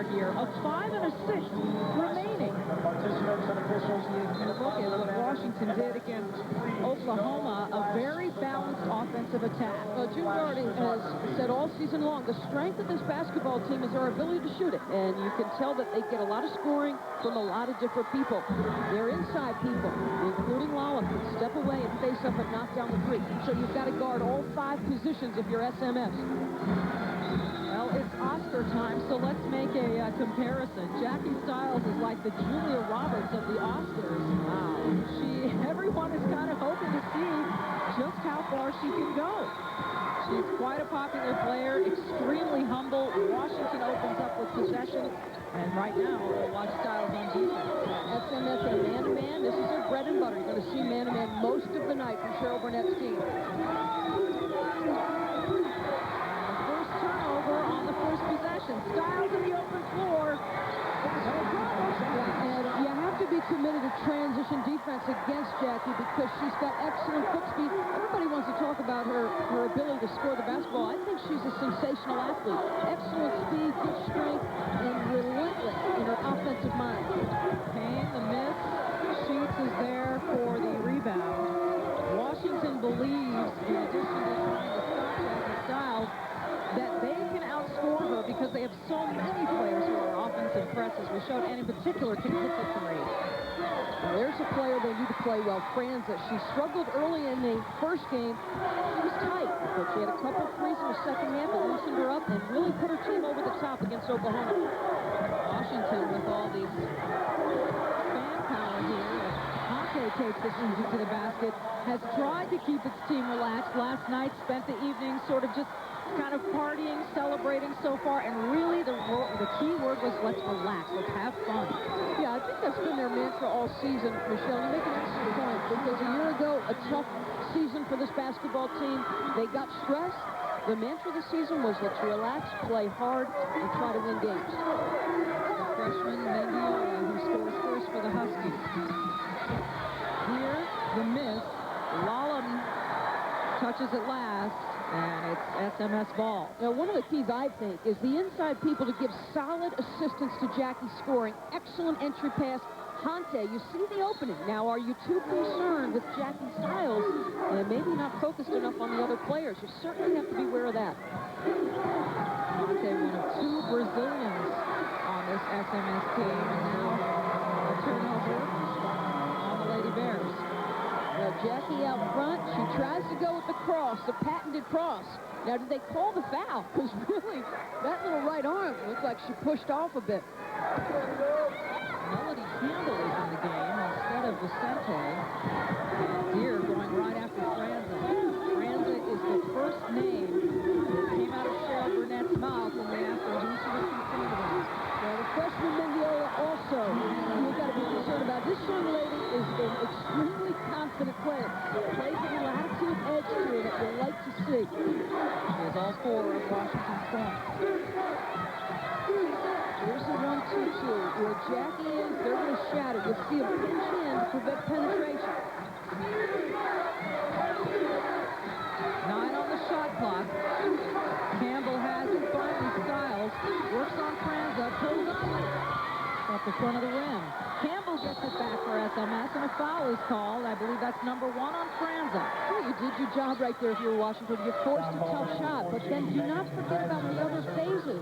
score here of 5 and a 6 remaining. Look at what Washington did against Oklahoma, a very balanced offensive attack. Well, Jim Gardy has said all season long, the strength of this basketball team is their ability to shoot it. And you can tell that they get a lot of scoring from a lot of different people. They're inside people, including Lala, can step away and face up and knock down the three. So you've got to guard all 5 positions if you're SMS. Well, it's Oscar time, so let's make a comparison. Jackie Stiles is like the Julia Roberts of the Oscars. Wow. Everyone is kind of hoping to see just how far she can go. She's quite a popular player, extremely humble. Washington opens up with possession, and right now, we'll watch Stiles on defense. SMS and man-to-man, this is their bread and butter. You're going to see man-to-man most of the night from Cheryl Burnett's team. Stiles in the open floor. And you have to be committed to transition defense against Jackie because she's got excellent foot speed. Everybody wants to talk about her ability to score the basketball. I think she's a sensational athlete. Excellent speed, good strength, and relentless in her offensive mind. Payne, the miss. Sheets is there for the rebound. Washington believes, in addition to trying to stop Jackie Stiles, that they can outscore her because they have so many players who are offensive threats, as we showed, and in particular can hit the three. Now, there's a player they need to play well, Franza. She struggled early in the first game. She was tight, but she had a couple threes in the second half that loosened her up and really put her team over the top against Oklahoma. Washington, with all these fan power here, as Hake takes this easy to the basket, has tried to keep its team relaxed. Last night spent the evening sort of just kind of partying, celebrating so far, and really the key word was let's relax, let's have fun. Yeah, I think that's been their mantra all season, Michelle. You make an excellent point, because a year ago, a tough season for this basketball team. They got stressed. The mantra this season was let's relax, play hard, and try to win games. The freshman, Mendiola, who scores first for the Huskies. Here, the miss. Lallam touches it last. And it's SMS ball. Now, one of the keys, I think, is the inside people to give solid assistance to Jackie scoring. Excellent entry pass. Hante, you see the opening. Now, are you too concerned with Jackie Stiles and maybe not focused enough on the other players? You certainly have to be aware of that. Hante, one of 2 Brazilians on this SMS team. And now a turnover on the Lady Bears. Jackie out front, she tries to go with the cross, the patented cross. Now, did they call the foul? Because really, that little right arm looked like she pushed off a bit. Melody Campbell is in the game instead of Vicente. And Deere going right after Franza. Franza is the first name that came out of Cheryl Burnett's mouth when we asked her who she was concerned about. Well, the freshman Mendiola also, you've got to be concerned about. This young lady is an extremely confident player. Plays with a latitude edge to her that you like to see. She has all 4 of Washington's points. Here's the 1-2-2. Where Jackie is, they're going to shatter. You'll see a pinch in to prevent penetration. 9 on the shot clock. Campbell has it, finally Stiles. Works on Franza, pulls up. At the front of the rim. Campbell gets it back for SMS, and a foul is called. I believe that's number 1 on Franza. Well, you did your job right there if you were Washington. You forced a tough shot, but then do not forget about the other phases.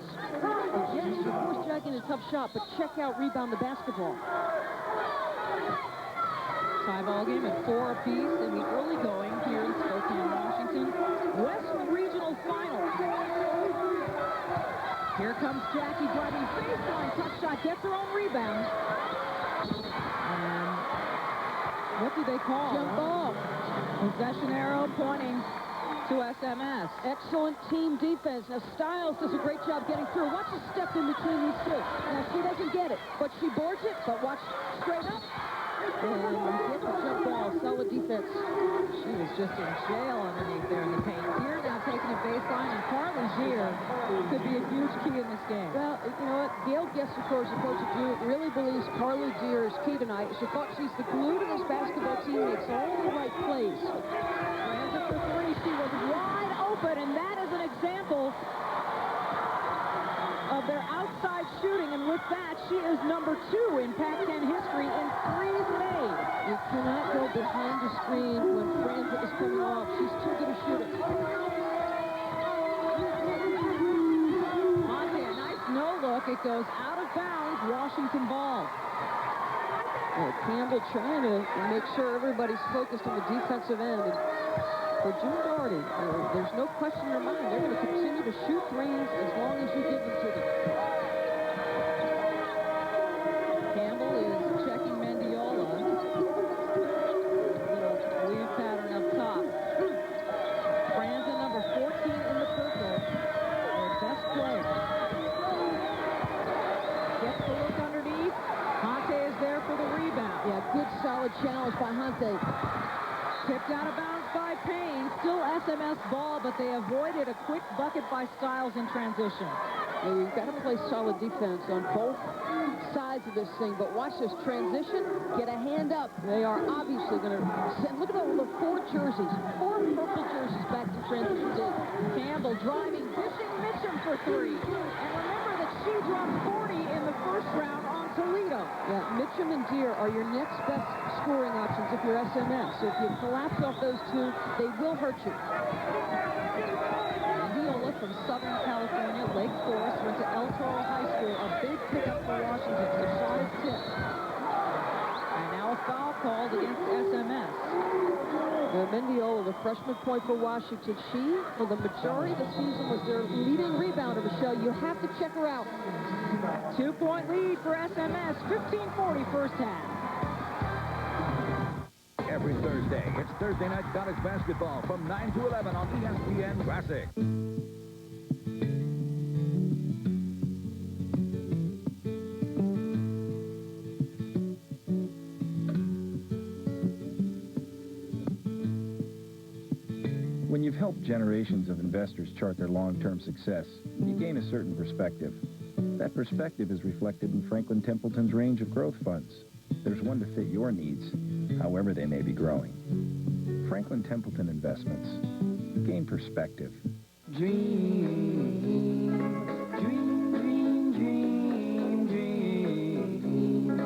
Yes, you forced Jackie in a tough shot, but check out rebound the basketball. Tie-ball game at 4 apiece in the early going here in Spokane, Washington. West Regional Finals. Here comes Jackie driving baseline, tough shot, gets her own rebound. And what do they call? Jump ball. Possession arrow pointing to SMS. Excellent team defense. Now, Stiles does a great job getting through. Watch the step in between these two. Now, she doesn't get it, but she boards it, but watch straight up. And get the jump ball. Solid defense. She was just in jail underneath there in the paint. Here now taking a baseline, and Carly Gier could be a huge key in this game. Well, you know what? Gail Guest, of course, the coach of Duke, really believes Carly Gier is key tonight. She thought she's the glue to this basketball team. Makes all the right plays. Franza for 3. She was wide open, and that is an example of their outside inside shooting, and with that, she is number 2 in Pac-10 history in threes made. You cannot go behind the screen when Franza is coming off. She's too good a shooter. Monte, a nice no-look. It goes out of bounds. Washington ball. Campbell trying to make sure everybody's focused on the defensive end. And for June Doherty, there's no question in her mind. They're going to continue to shoot threes as long as you give them to them. Campbell is checking Mendiola. Little weave pattern up top. Franza, number 14 in the purple. Their best player. Gets the look underneath. Hante is there for the rebound. Yeah, good solid challenge by Hante. Tipped out of bounds by Payne. Still SMS ball, but they avoided a quick bucket by Stiles in transition. Yeah, you've got to play solid defense on both sides of this thing, but watch this transition. Get a hand up. They are obviously going to send. Look at all the 4 jerseys. 4 purple jerseys back to transition D. Campbell driving, dishing Mitchum for 3. And remember that she dropped 40 in the first round on Toledo. Yeah, Mitchum and Deere are your next best scoring options if you're SMS. If you collapse off those 2, they will hurt you. Viola from Southern California, Lake Forest, went to El Toro High School. A big pickup for Washington. The shot is tipped. And now a foul called against SMS. Mendiola, the freshman point for Washington. She, for the majority of the season, was their leading rebounder, Michelle. You have to check her out. 2-point lead for SMS, 15-40 first half. Every Thursday, it's Thursday Night College Basketball from 9 to 11 on ESPN Classic. When you've helped generations of investors chart their long-term success, you gain a certain perspective. That perspective is reflected in Franklin Templeton's range of growth funds. There's one to fit your needs, however they may be growing. Franklin Templeton Investments. Gain perspective. Dream, dream, dream, dream, dream.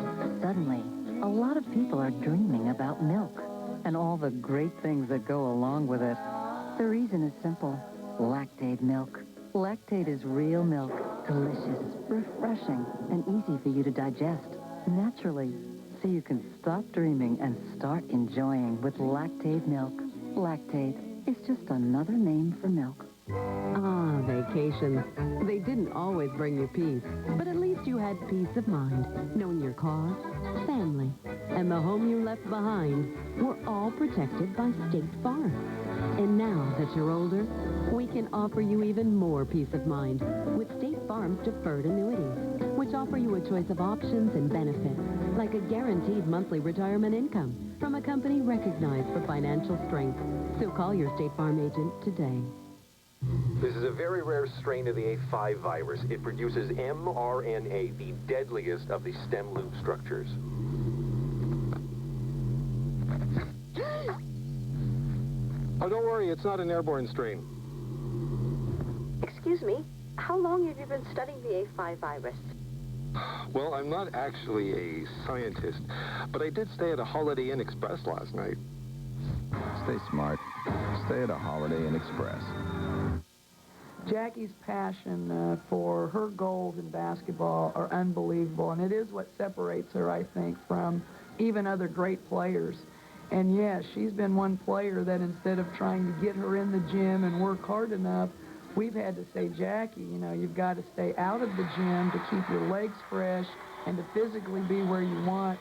Suddenly, a lot of people are dreaming about milk and all the great things that go along with it. The reason is simple. Lactaid milk. Lactaid is real milk. Delicious, refreshing, and easy for you to digest naturally. So you can stop dreaming and start enjoying with Lactaid milk. Lactaid is just another name for milk. Ah, vacations. They didn't always bring you peace, but at least you had peace of mind, knowing your car, family, and the home you left behind were all protected by State Farm. And now that you're older, we can offer you even more peace of mind with State Farm's deferred annuities, which offer you a choice of options and benefits, like a guaranteed monthly retirement income from a company recognized for financial strength. So call your State Farm agent today. This is a very rare strain of the A5 virus. It produces mRNA, the deadliest of the stem loop structures. Oh, don't worry, it's not an airborne strain. Excuse me, how long have you been studying the A5 virus? Well, I'm not actually a scientist, but I did stay at a Holiday Inn Express last night. Stay smart. Stay at a Holiday Inn Express. Jackie's passion for her goals in basketball are unbelievable, and it is what separates her, I think, from even other great players. And yes, she's been one player that instead of trying to get her in the gym and work hard enough, we've had to say, Jackie, you know, you've got to stay out of the gym to keep your legs fresh and to physically be where you want.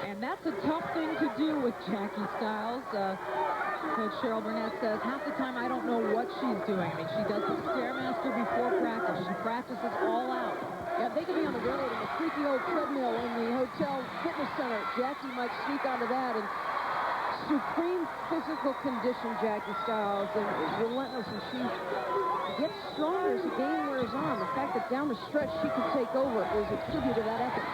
And that's a tough thing to do with Jackie Stiles. Coach Cheryl Burnett says, half the time I don't know what she's doing. I mean, she does the Stairmaster before practice. She practices all out. Yeah, they could be on the road in a creaky old treadmill in the hotel fitness center. Jackie might sneak onto that, and supreme physical condition, Jackie Stiles, and is relentless, and she gets stronger as the game wears on. The fact that down the stretch she can take over is a tribute to that effort.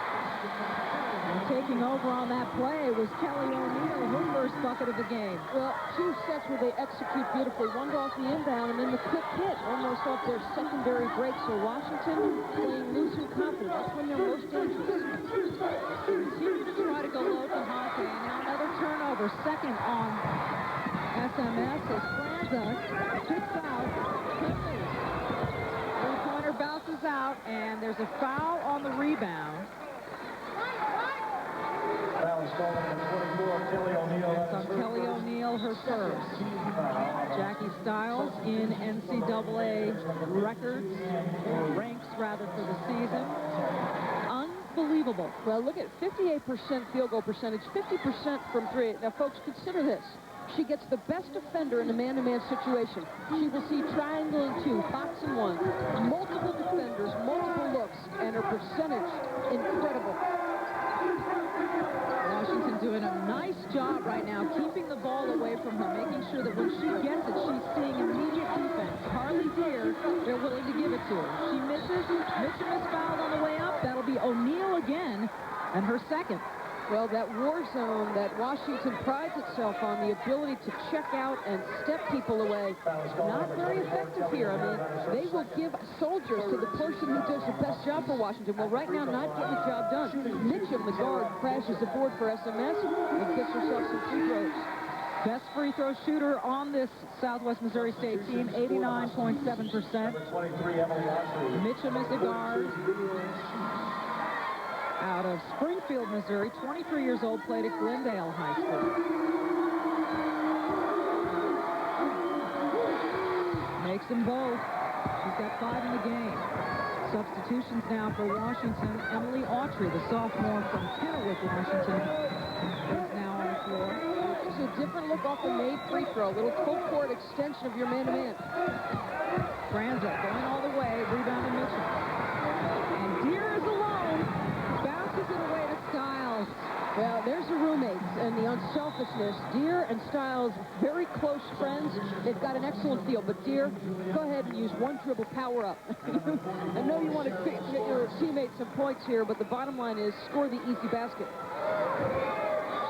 And taking over on that play was Kelly O'Neill, her first bucket of the game. Well, 2 sets where they execute beautifully. One off the inbound, and then the quick hit almost off their secondary break. So Washington playing loose and confident. That's when they're most dangerous. Continue to try to go low to Honke. And now another turnover. Second on SMS as Franza kicks out. Three-pointer bounces out, and there's a foul on the rebound. Foul is called on 24, Kelly O'Neill. It's on Kelly O'Neill, her first. Jackie Stiles in NCAA records, or ranks rather, for the season. Unbelievable. Well, look at 58% field goal percentage, 50% from 3. Now, folks, consider this. She gets the best defender in the man-to-man situation. She will see triangle and 2, box and 1, multiple defenders, multiple looks, and her percentage, incredible. Washington doing a nice job right now keeping the ball away from her, making sure that when she gets it, she's seeing immediate defense. Carly Deere, they're willing to give it to her. She misses. Mitchum is fouled on the way up. That'll be O'Neill again, and her second. Well, that war zone that Washington prides itself on, the ability to check out and step people away, not very effective here. I mean, they will give soldiers to the person who does the best job for Washington. Well, right now, not getting the job done. Mitchum, the guard, crashes aboard for SMS and gets herself some free throws. Best free throw shooter on this Southwest Missouri State team, 89.7%. Mitchum is the guard. Out of Springfield, Missouri, 23 years old, played at Glendale High School. Makes them both. She's got 5 in the game. Substitutions now for Washington. Emily Autry, the sophomore from Kennewick, Washington, is now on the floor. This is a different look off the made free throw. A little full court extension of your man-to-man. Franza going all the way, rebound to Mitchell. And Deere is alone. Bounces it away to Stiles. Well, there's the roommates and the unselfishness. Deere and Stiles, very close friends. They've got an excellent feel. But Deere, go ahead and use one dribble, power up. I know you want to get your teammates some points here, but the bottom line is score the easy basket.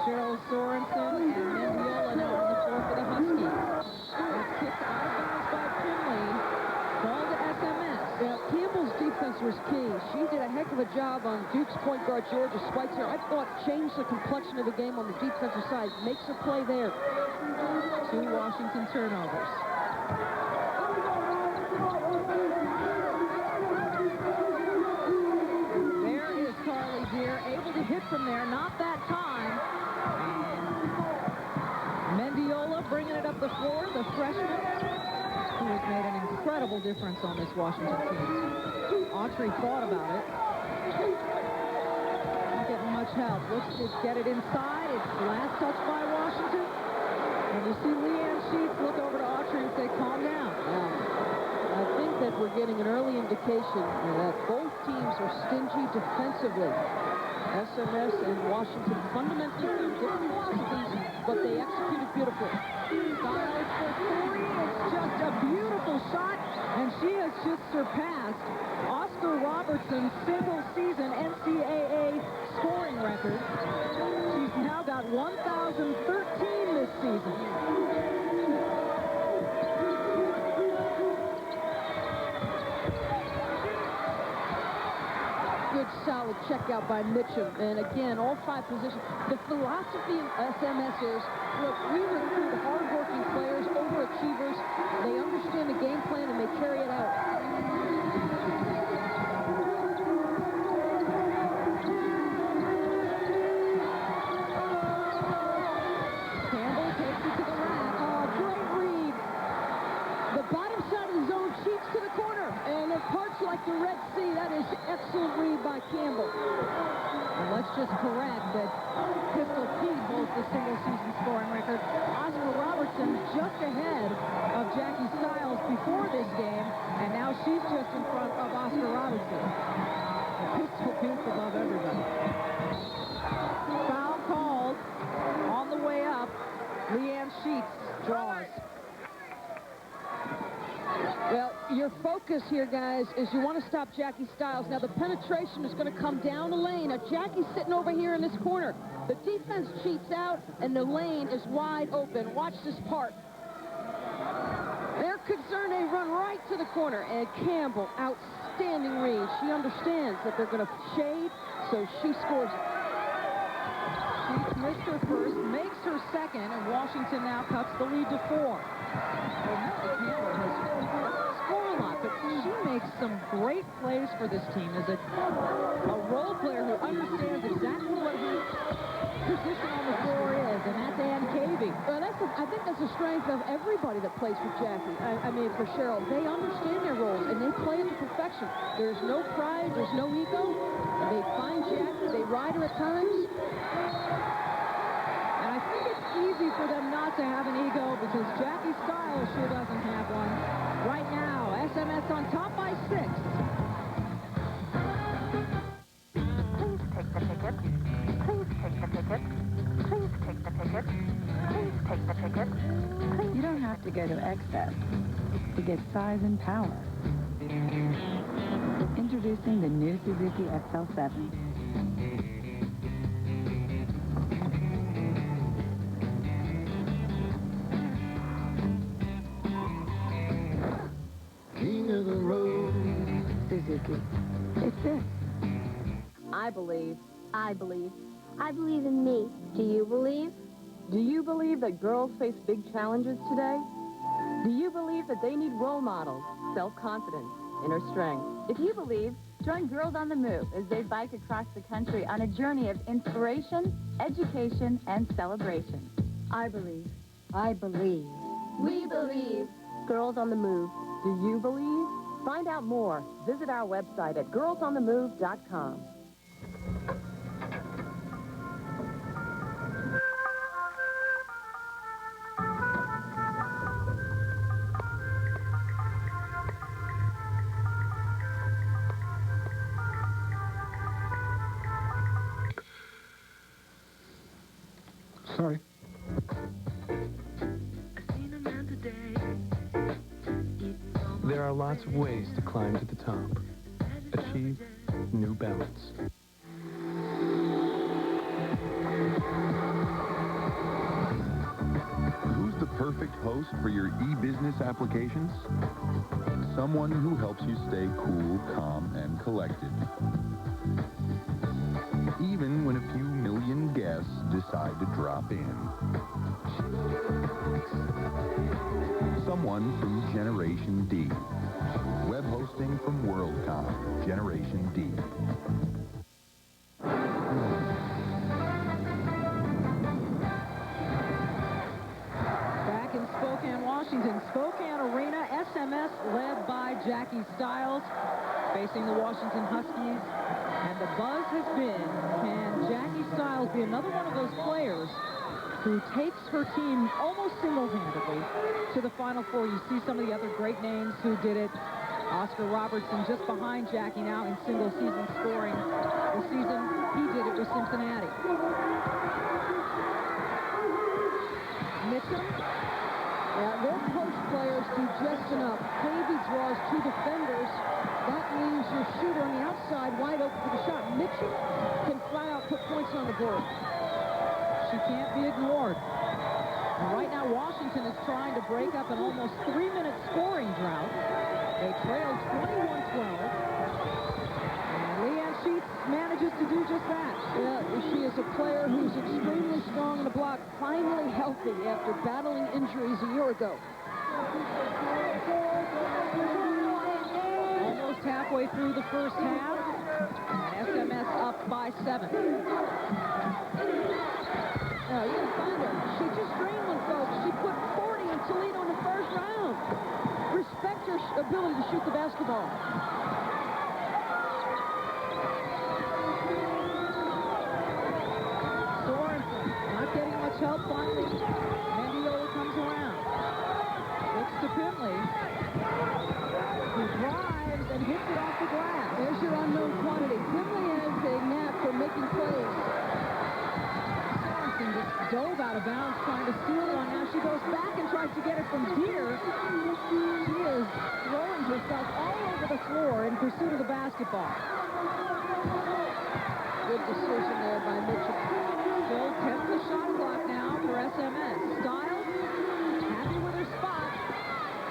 Cheryl Sorensen and Mendiola now on the floor for the Huskies. It's kicked out of bounds by Finley. Ball to SMS. Campbell's defense was key. She did a heck of a job on Duke's point guard, Georgia Schweitzer. I thought changed the complexion of the game on the defensive side. Makes a play there. 2 Washington turnovers. There is Carly Deere, able to hit from there. Not that time. Mendiola bringing it up the floor, the freshman, who has made an incredible difference on this Washington team. Autry thought about it. Not getting much help. Looks to get it inside. It's last touch by Washington. And you see Leanne Sheets look over to Autry and say, calm down. I think that we're getting an early indication that both teams are stingy defensively. SMS and Washington fundamentally different philosophies, but they executed beautifully. Stiles for 3. It's just a beautiful shot, and she has just surpassed Oscar Robertson's single-season NCAA scoring record. She's now got 1,013 this season. Good, solid check out by Mitchum. And again, all 5 positions. The philosophy of SMS is, look, we recruit hard-working players, overachievers. They understand the game plan and they carry it out. Campbell takes it to the rack. Oh, great read. The bottom side of the zone cheats to the corner. And in parts like the Red Sea, that is excellent read by Campbell. And let's just correct that Pistol Pete holds the single-season scoring record. Oscar Robertson just ahead of Jackie Stiles before this game, and now she's just in front of Oscar Robertson. Pistol Pete's above everybody. Foul called on the way up. Leanne Sheets draws. Well, your focus here, guys, is you want to stop Jackie Stiles. Now, the penetration is going to come down the lane. Now, Jackie's sitting over here in this corner. The defense cheats out, and the lane is wide open. Watch this part. They're concerned they run right to the corner. And Campbell, outstanding read. She understands that they're going to shade, so she scores. She's missed her first, makes her second, and Washington now cuts the lead to 4. Well, Millie Campbell has scored a lot, but she makes some great plays for this team as a role player who understands exactly what her position on the floor is, and that's Ann Cavey. Well, I think that's the strength of everybody that plays for Jackie. I mean, for Cheryl. They understand their roles, and they play it to perfection. There's no pride, there's no ego. They find Jackie, they ride her at times. And I think it's easy for them not to have an ego because Jackie Stiles sure doesn't have one. Right now, SMS on top by 6. Please take the ticket. Please take the ticket. Please take the ticket. Please take the ticket. Please. You don't have to go to excess to get size and power. Introducing the new Suzuki XL7. King of the road. Suzuki. It's this. I believe. I believe. I believe in me. Do you believe? Do you believe that girls face big challenges today? Do you believe that they need role models, self-confidence, inner strength? If you believe, join Girls on the Move as they bike across the country on a journey of inspiration, education, and celebration. I believe. I believe. We believe. Girls on the Move. Do you believe? Find out more. Visit our website at girlsonthemove.com. Sorry. There are lots of ways to climb to the top. Achieve new balance. Who's the perfect host for your e-business applications? Someone who helps you stay cool, calm, and collected. Even when a few million guests decide to drop in. Someone from Generation D. Web hosting from WorldCom. Generation D. Back in Spokane, Washington, Spokane Arena, SMS led by Jackie Stiles, facing the Washington Huskies. And the buzz has been, can Jackie Stiles be another one of those players who takes her team almost single-handedly to the Final Four? You see some of the other great names who did it. Oscar Robertson just behind Jackie now in single-season scoring. The season he did it with Cincinnati. Mitchell. Their post players do just enough. Cavey draws 2 defenders. That leaves your shooter on the outside wide open for the shot. Mitchell can flat out put points on the board. She can't be ignored. And right now, Washington is trying to break up an almost 3-minute scoring drought. They trailed 21-12. And Leanne Sheets manages to do just that. Yeah, she is a player who's extremely strong in the block, finally healthy after battling injuries a year ago. Almost halfway through the first half. And SMS up by 7. Now, you can find her. She just drained one, folks. She put 40 in Toledo in the first round. Respect her ability to shoot the basketball. Sorensen not getting much help finally. Mendiola comes around. Looks to Pinley, who drives and hits it off the glass. There's your unknown quantity. Pinley has a knack for making plays. Sorensen just dove out of bounds trying to steal one. Now she goes back and tries to get it from Deere. She is pursuit of the basketball. Good decision there by Mitchell. Still 10 the shot clock now for SMS. Styles, happy with her spot.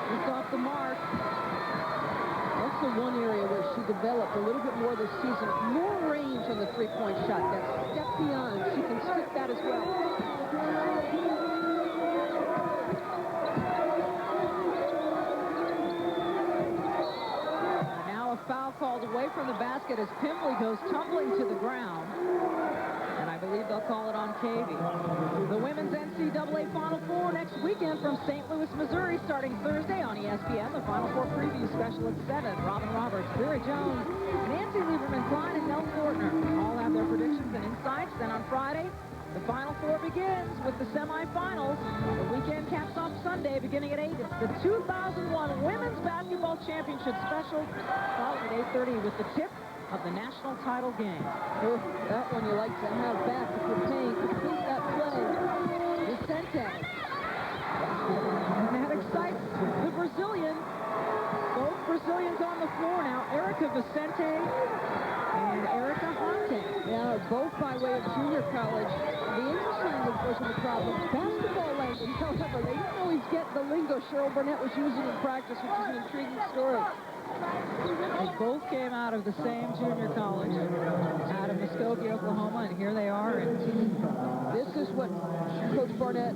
Just off the mark. That's the one area where she developed a little bit more this season. More range on the three-point shot. That step beyond. She can stick that as well. Now a foul called away from the basket as Pimbley goes tumbling to the ground. And I believe they'll call it on Cavey. The women's NCAA Final Four next weekend from St. Louis, Missouri, starting Thursday on ESPN. The Final Four preview special at 7. Robin Roberts, Vera Jones, Nancy Lieberman-Klein, and Mel Fortner all have their predictions and insights. Then on Friday, the Final Four begins with the semifinals. The weekend caps off Sunday beginning at 8. It's the 2001 Women's Basketball Championship special, followed at 8:30 with the tip of the national title game. Oh, that one you like to have back if you're paying to complete that play. Vicente. And that excites the Brazilian. Both Brazilians on the floor now. Erica Vicente and Erica Honte. Yeah, both by way of junior college. The English language wasn't a problem. Basketball language, however, they didn't always get the lingo Cheryl Burnett was using in practice, which is an intriguing story. They both came out of the same junior college, out of Muskogee, Oklahoma, and here they are. This is what Coach Barnett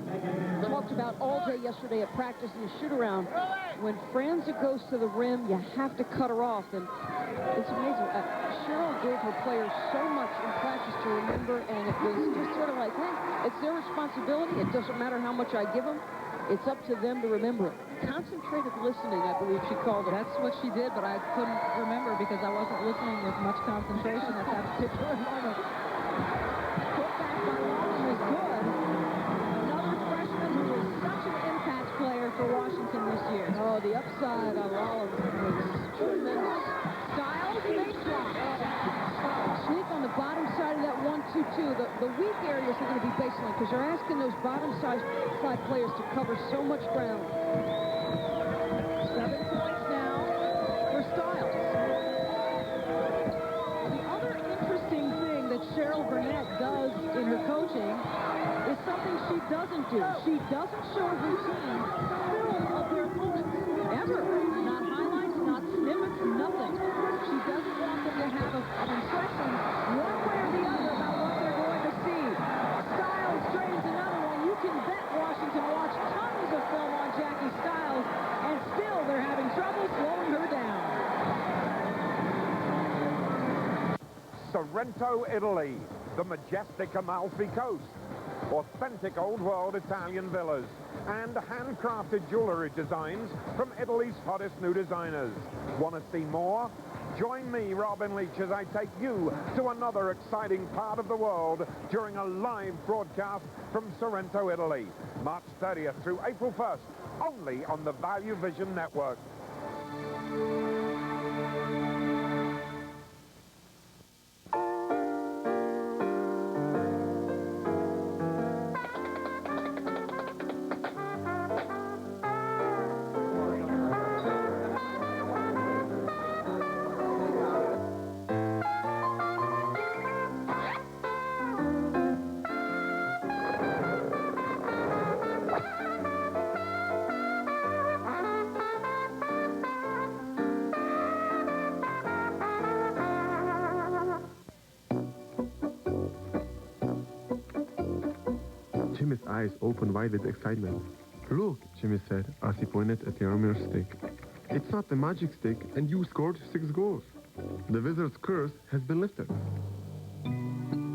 talked about all day yesterday at practice in the shoot-around. When Franza goes to the rim, you have to cut her off, and it's amazing. Cheryl gave her players so much in practice to remember, and it was just sort of like, hey, it's their responsibility. It doesn't matter how much I give them. It's up to them to remember it. Concentrated listening, I believe she called it. That's what she did, but I couldn't remember because I wasn't listening with much concentration at that particular moment. Putback by Walton is good. Another freshman who was such an impact player for Washington this year. Oh, the upside on Rollins was tremendous. Styles, they drop. Sneak on the bottom side of that 1-2-2. The weak areas are going to be baseline because you're asking those bottom side players to cover so much ground. 7 points now for Styles. The other interesting thing that Cheryl Burnett does in her coaching is something she doesn't do. She doesn't show routine film of their opponents. Ever. Not highlights, not snippets, nothing. She doesn't want them to have an impression one way or the other about what they're going to see. Styles drains another one. You can bet Washington watched tons of film on Jackie Styles, and still they're having trouble slowing her down. Sorrento, Italy, the majestic Amalfi Coast, authentic old-world Italian villas, and handcrafted jewelry designs from Italy's hottest new designers. Want to see more? Join me, Robin Leach, as I take you to another exciting part of the world during a live broadcast from Sorrento, Italy, March 30th through April 1st, only on the Value Vision Network. Jimmy's eyes opened wide with excitement. "Look," Jimmy said as he pointed at Yaromir's stick. "It's not the magic stick, and you scored 6 goals. The Wizard's curse has been lifted."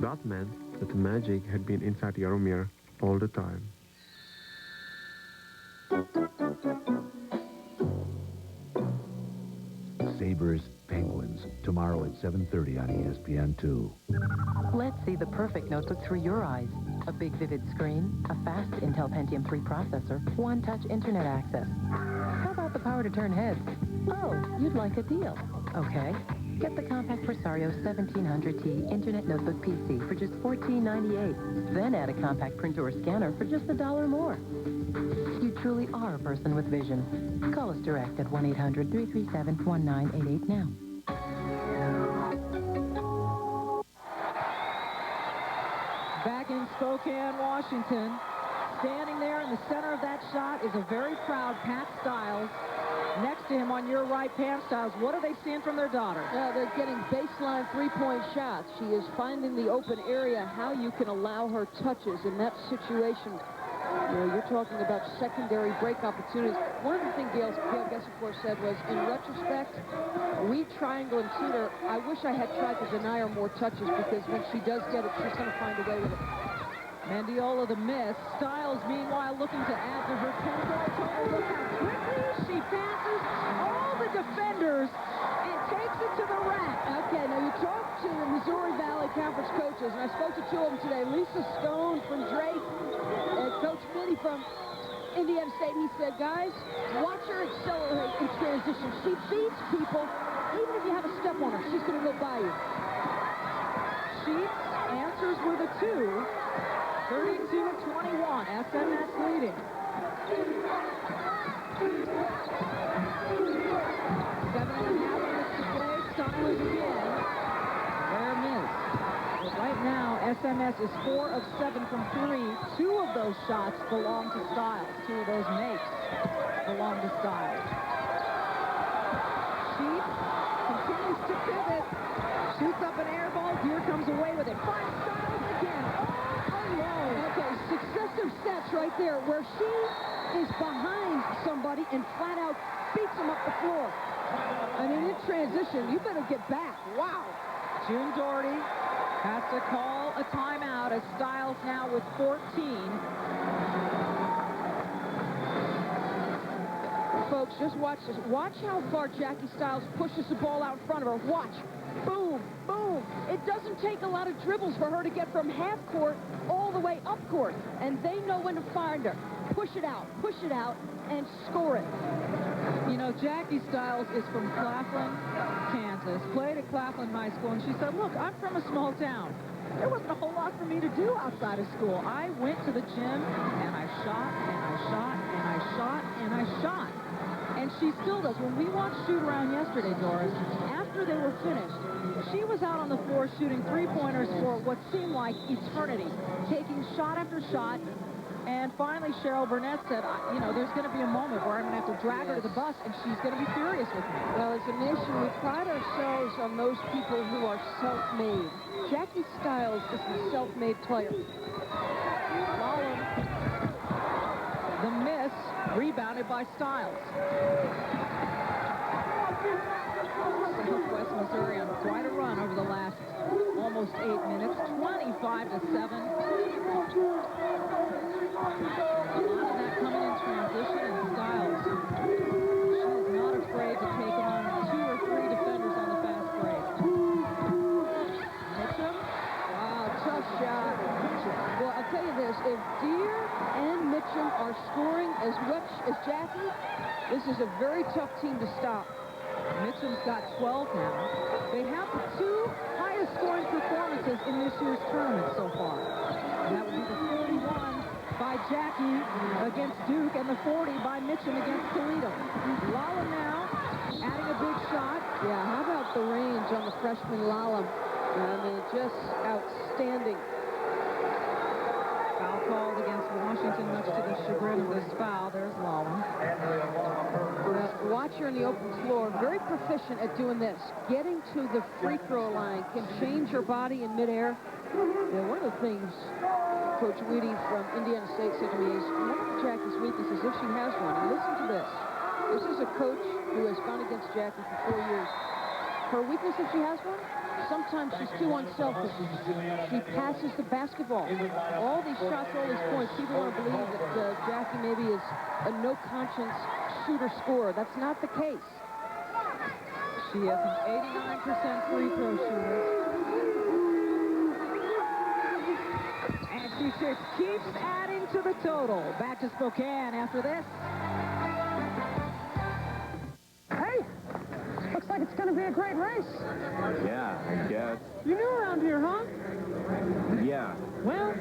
That meant that the magic had been inside Yaromir all the time. Sabres, Penguins, tomorrow at 7:30 on ESPN2. Let's see the perfect notebook through your eyes. A big vivid screen, a fast Intel Pentium 3 processor, one-touch internet access. How about the power to turn heads? Oh, you'd like a deal. Okay. Get the compact Presario 1700T Internet Notebook PC for just $14.98. Then add a compact printer or scanner for just $1 more. You truly are a person with vision. Call us direct at 1-800-337-1988 now. Back in Spokane, Washington. Standing there in the center of that shot is a very proud Pat Stiles. Next to him on your right, Pam Stiles. What are they seeing from their daughter? Well, they're getting baseline three-point shots. She is finding the open area, how you can allow her touches in that situation. You know, you're talking about secondary break opportunities. One of the things Gail Gessifor said was, in retrospect, we triangle and shoot her. I wish I had tried to deny her more touches because when she does get it, she's going to find a way with it. Mendiola the miss. Stiles, meanwhile, looking to add to her 10-goal total. Look how quickly she passes all the defenders and takes it to the rack. Okay, now you talk to the Missouri Valley Conference coaches, and I spoke to two of them today. Lisa Stone from Drake and Coach Minnie from Indiana State. And he said, guys, watch her accelerate in transition. She beats people. Even if you have a step on her, she's going to go by you. Sheets answers with a 2. 32-21, SMS leading. 7.5 minutes to play. Stiles again. Their miss. But right now, SMS is 4 of 7 from 3. 2 of those shots belong to Stiles. 2 of those makes belong to Stiles. Sheets continues to pivot. Shoots up an air ball. Here comes away with it. Finds Stiles again. Okay, successive sets right there where she is behind somebody and flat out beats them up the floor. I mean, in transition, you better get back. Wow. June Doherty has to call a timeout as Stiles now with 14. Folks, just watch this. Watch how far Jackie Stiles pushes the ball out in front of her. Watch. Boom, boom. It doesn't take a lot of dribbles for her to get from half court all the way up court. And they know when to find her. Push it out, and score it. You know, Jackie Stiles is from Claflin, Kansas, played at Claflin High School, and she said, look, I'm from a small town. There wasn't a whole lot for me to do outside of school. I went to the gym, and I shot, and I shot, and I shot, and I shot. And she still does. When we watched shoot around yesterday, Doris, after they were finished, she was out on the floor shooting three-pointers for what seemed like eternity, taking shot after shot. And finally, Cheryl Burnett said, you know, there's going to be a moment where I'm going to have to drag her to the bus, and she's going to be furious with me. Well, as a nation, we pride ourselves on those people who are self-made. Jackie Stiles is a self-made player. Lawler, the miss, rebounded by Stiles. Southwest Missouri on quite a run over the last almost 8 minutes, 25-7. A lot of that coming in transition, and Stiles, she is not afraid to take on 2 or 3 defenders on the fast break. Mitchum. Wow, tough shot. Well, I'll tell you this, if Deere and Mitchum are scoring as much as Jackie, this is a very tough team to stop. Mitchum's got 12 now. They have the 2 highest scoring performances in this year's tournament so far. That would be the 41 by Jackie against Duke and the 40 by Mitchum against Toledo. Lala now adding a big shot. Yeah, how about the range on the freshman Lala? I mean, just outstanding. Foul called against Washington, much to the chagrin of this foul. There's Lala. Watch her in the open floor. Very proficient at doing this. Getting to the free throw line can change her body in midair. Yeah, one of the things Coach Weedy from Indiana State said to me is, one of Jackie's weaknesses, if she has one, and listen to this. This is a coach who has gone against Jackie for 4 years. Her weakness, if she has one, sometimes she's too unselfish. She passes the basketball. All these shots, all these points, people want to believe that Jackie maybe is a no-conscience shooter-scorer. That's not the case. She is an 89% free throw shooter. And she just keeps adding to the total. Back to Spokane after this. Hey, looks like it's going to be a great race. Yeah, I guess. You're new around here, huh? Yeah. Well,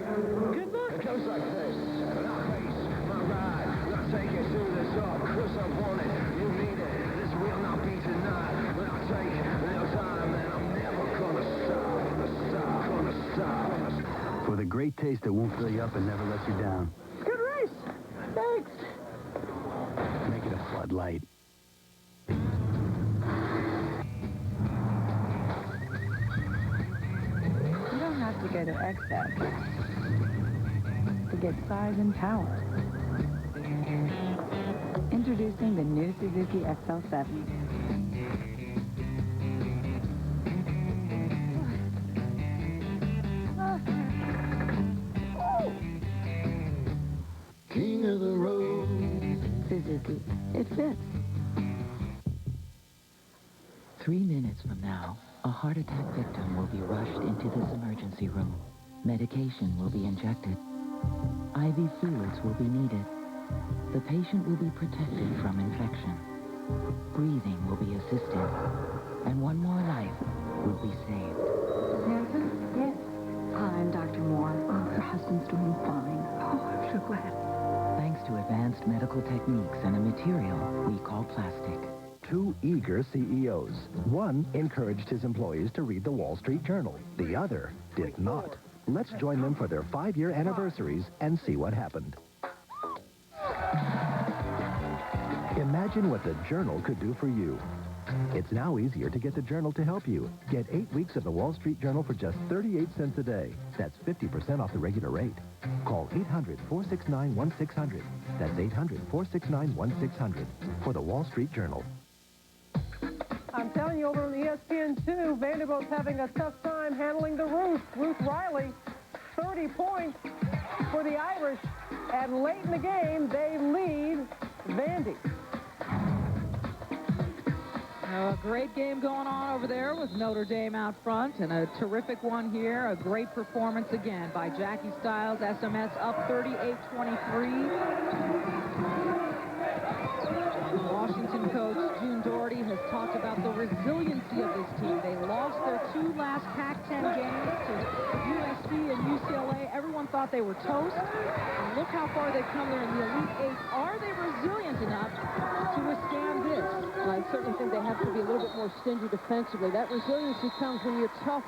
good luck. It goes like this. My race, my ride. I'll take it to the top, 'cause I want it. You need it. This will not be tonight. But I'll take it. great taste that won't fill you up and never lets you down. Good race. Thanks. Make it a Bud Light. You don't have to go to excess to get size and power. Introducing the new Suzuki XL7. King of the road. Suzuki. It fits. 3 minutes from now, a heart attack victim will be rushed into this emergency room. Medication will be injected. IV fluids will be needed. The patient will be protected from infection. Breathing will be assisted. And one more life will be saved. Hanson? Yes. I'm Dr. Moore. Oh, her husband's doing fine. Oh, I'm so glad. Thanks to advanced medical techniques and a material we call plastic. 2 eager CEOs. One encouraged his employees to read the Wall Street Journal. The other did not. Let's join them for their 5-year anniversaries and see what happened. Imagine what the Journal could do for you. It's now easier to get the Journal to help you. Get 8 weeks of the Wall Street Journal for just 38 cents a day. That's 50% off the regular rate. Call 800-469-1600. That's 800-469-1600 for the Wall Street Journal. I'm telling you, over on ESPN2, Vanderbilt's having a tough time handling the Ruth. Ruth Riley, 30 points for the Irish. And late in the game, they lead Vandy. A great game going on over there with Notre Dame out front, and a terrific one here. A great performance again by Jackie Stiles. SMS up 38-23. Washington coach June Doherty has talked about the resiliency of this team. They lost their 2 last Pac-10 games to USC and UCLA. Everyone thought they were toast. And look how far they've come. They're in the Elite 8. Are they resilient enough to withstand this? I certainly think they have to be a little bit more stingy defensively. That resiliency comes when you're tough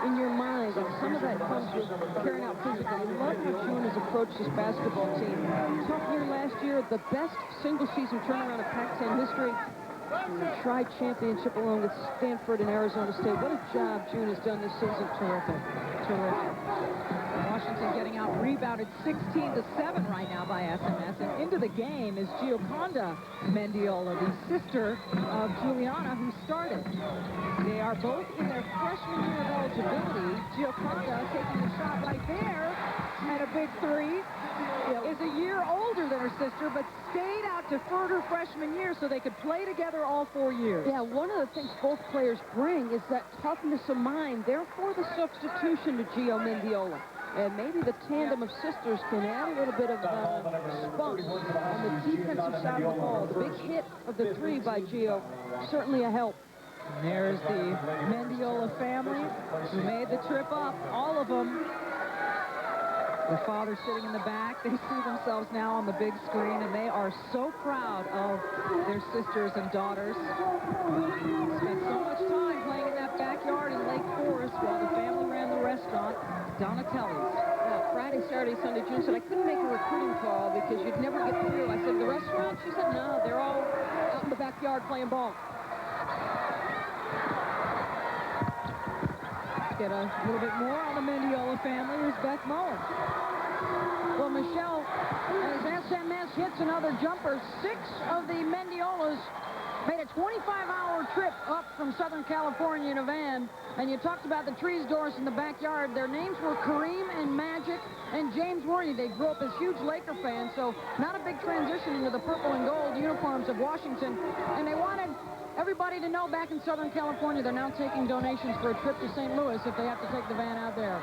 in your mind, and some of that comes with carrying out physically. I love how June has approached this basketball team. Tough year last year, the best single-season turnaround of Pac-10 history. And the tri-championship along with Stanford and Arizona State. What a job June has done this season. Terrific. Terrific. Washington getting out rebounded 16-7 right now by SMS, and into the game is Gioconda Mendiola, the sister of Juliana, who started. They are both in their freshman year of eligibility. Gioconda taking the shot right there, and a big 3. Is a year older than her sister, but stayed out deferred her freshman year so they could play together all 4 years. Yeah, one of the things both players bring is that toughness of mind. Therefore, the substitution to Gio Mendiola. And maybe the tandem of sisters can add a little bit of spunk on the defensive side of the ball. The big hit of the 3 by Gio, certainly a help. And there's the Mendiola family who made the trip up, all of them. The father sitting in the back. They see themselves now on the big screen, and they are so proud of their sisters and daughters. Spent so much time playing in that backyard in Lake Forest while the family ran the restaurant, Donatelli's. Friday, Saturday, Sunday, June said, I couldn't make a recruiting call because you'd never get through. I said, the restaurant? She said, no, they're all out in the backyard playing ball. Get a little bit more on the Mendiola family. Here's Beth Mullen. Well, Michelle, as SMS hits another jumper, 6 of the Mendiolas made a 25-hour trip up from Southern California in a van. And you talked about the trees, Doris, in the backyard. Their names were Kareem and Magic and James Worthy. They grew up as huge Laker fans, so not a big transition into the purple and gold uniforms of Washington. And they wanted everybody to know back in Southern California they're now taking donations for a trip to St. Louis if they have to take the van out there.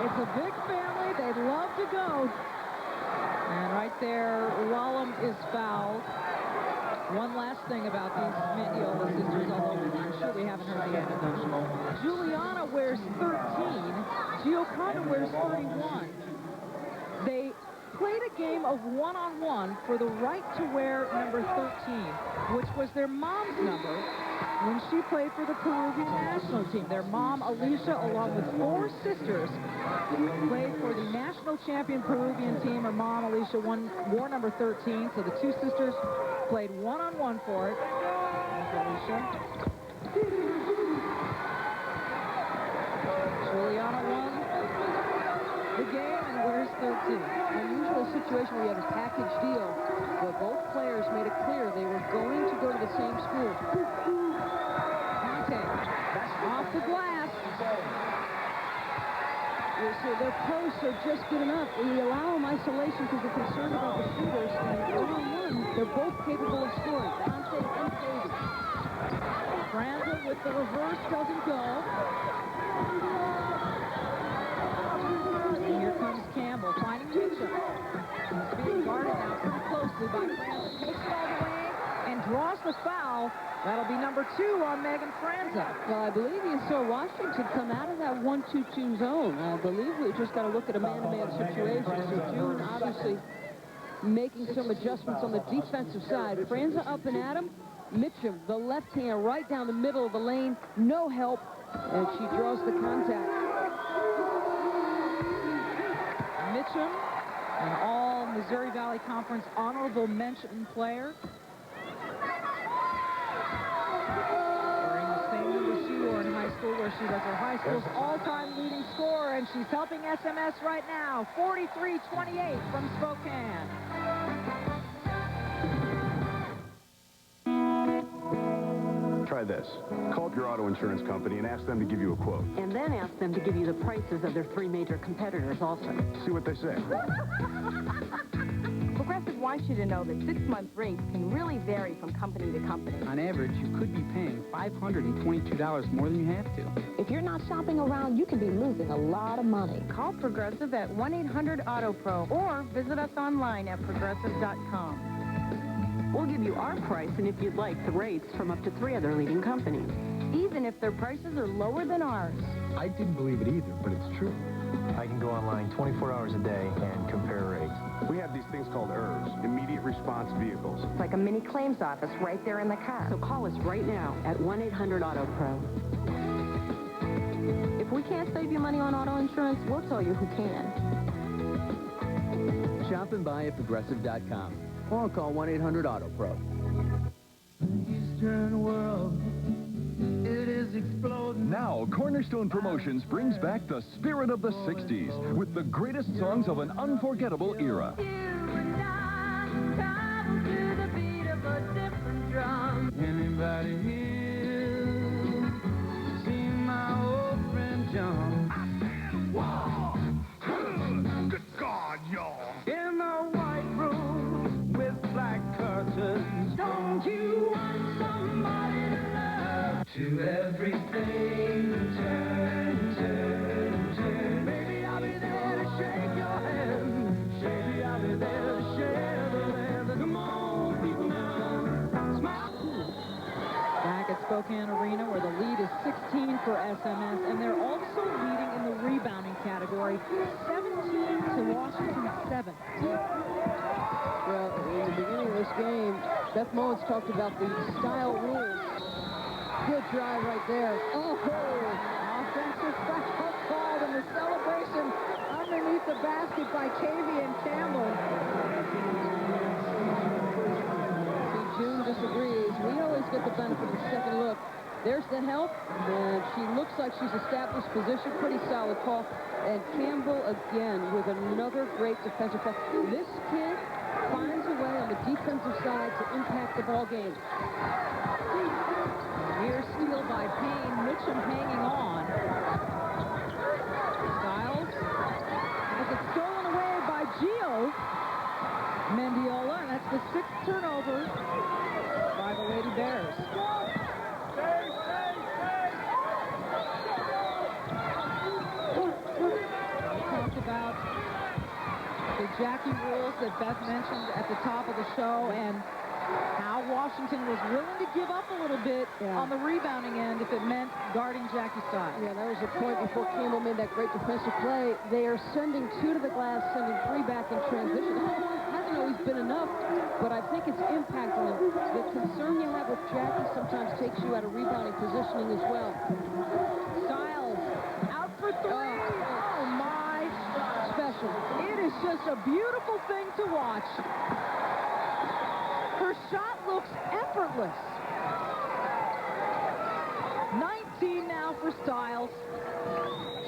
It's a big family. They'd love to go. And right there, Wallum is fouled. One last thing about these Mendiola sisters, although I'm sure we haven't heard the end of them. Juliana wears 13. Gioconda wears 31. They played a game of one-on-one for the right to wear number 13, which was their mom's number. when she played for the Peruvian national team. Their mom, Alicia, along with 4 sisters, played for the national champion Peruvian team. Her mom, Alicia, wore number 13, so the 2 sisters played one-on-one for it. There's Alicia. Juliana won the game and wears 13. Unusual situation where you have a package deal where both players made it clear they were going to go to the same school. Conte off the glass. So their posts are just good enough. We allow them isolation because they're concerned about the shooters. And one-on-one, they're both capable of scoring. Conte and Katie. Franza with the reverse doesn't go. And here comes Campbell finding Mitchell. He's being guarded now pretty closely by Franza. Takes it all the way and draws the foul. That'll be number 2 on Megan Franza. Well, I believe you saw Washington come out of that 1-2-2 zone. I believe we just got to look at a man-to-man situation. So June obviously making some adjustments on the defensive side. Franza up and at him. Mitchum, the left hand, right down the middle of the lane. No help. And she draws the contact. Mitchum, an all-Missouri Valley Conference honorable mention player. Wearing the same number she wore in high school, where she was her high school's all-time leading scorer, and she's helping SMS right now. 43-28 from Spokane. Try this. Call up your auto insurance company and ask them to give you a quote. And then ask them to give you the prices of their 3 major competitors also. See what they say. Progressive wants you to know that 6-month rates can really vary from company to company. On average, you could be paying $522 more than you have to. If you're not shopping around, you could be losing a lot of money. Call Progressive at 1-800-AUTO-PRO or visit us online at progressive.com. We'll give you our price, and if you'd like, the rates from up to 3 other leading companies. Even if their prices are lower than ours. I didn't believe it either, but it's true. I can go online 24 hours a day and compare rates. We have these things called IRVs, immediate response vehicles. It's like a mini claims office right there in the car. So call us right now at 1-800-AUTO-PRO. If we can't save you money on auto insurance, we'll tell you who can. Shop and buy at Progressive.com. Or call 1-800-AUTO-PRO. Eastern world, it is exploding. Now, Cornerstone Promotions brings back the spirit of the 60s with the greatest songs of an unforgettable era. Anybody here seen my old friend John? Wow! Good God, y'all! In the white room with black curtains, don't you want somebody to love? To everything turn, turn, turn. Maybe I'll be there to shake your hand. Maybe I'll be there to share the land. Come on, people now, smile. Back at Spokane Arena, where the lead is 16 for SMS, and they're also leading in the rebounding category, 17 to Washington 7. Well, in the beginning of this game, Beth Mullins talked about the style rules. Good drive right there. Oh, offensive foul called, and the celebration underneath the basket by Kavian Campbell. See, June disagrees. We always get the benefit of the second look. There's the help, and she looks like she's established position. Pretty solid call. And Campbell again with another great defensive call. This kid finds a way on the defensive side to impact the ball game. Near steal by Payne. Mitchum hanging on. Styles has it stolen away by Gio Mendiola, and that's the 6th turnover by the Lady Bears. We talked about the Jackie rules that Beth mentioned at the top of the show, and how Washington was willing to give up a little bit on the rebounding end if it meant guarding Jackie Styles. Yeah, that was the point before Campbell made that great defensive play. They are sending 2 to the glass, sending 3 back in transition. It hasn't always been enough but I think it's impacting them. The concern you have with Jackie sometimes takes you out of rebounding positioning as well. Stiles out for three. Oh, my. Special. It is just a beautiful thing to watch. Her shot looks effortless. 19 now for Stiles.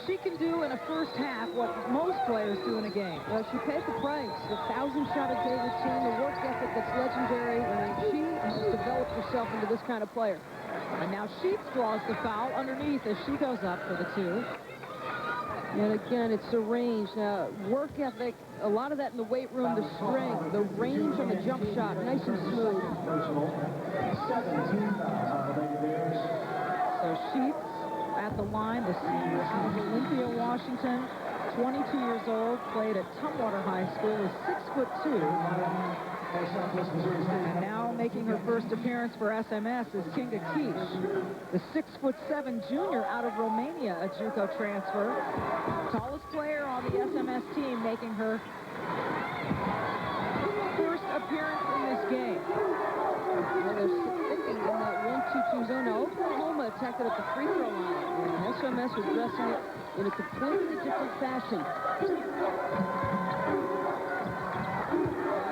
She can do in a first half what most players do in a game. She paid the price. The 1,000-shot-a-day routine, the work ethic that's legendary. She has developed herself into this kind of player. And now Sheets draws the foul underneath as she goes up for the two. And again, it's the range. Work ethic, a lot of that in the weight room, the strength, the range on the jump shot, nice and smooth. So Sheets at the line, the senior out of Olympia, Washington, 22 years old, played at Tumwater High School, is 6'2", and now making her first appearance for SMS is Kinga Kish, the 6'7" junior out of Romania, a JUCO transfer, tallest player on the SMS team, making her first appearance in this game. Well, they're sticking in that 1-2-2 zone. Now, Oklahoma attacked it at the free throw line, and SMS was dressing it in a completely different fashion.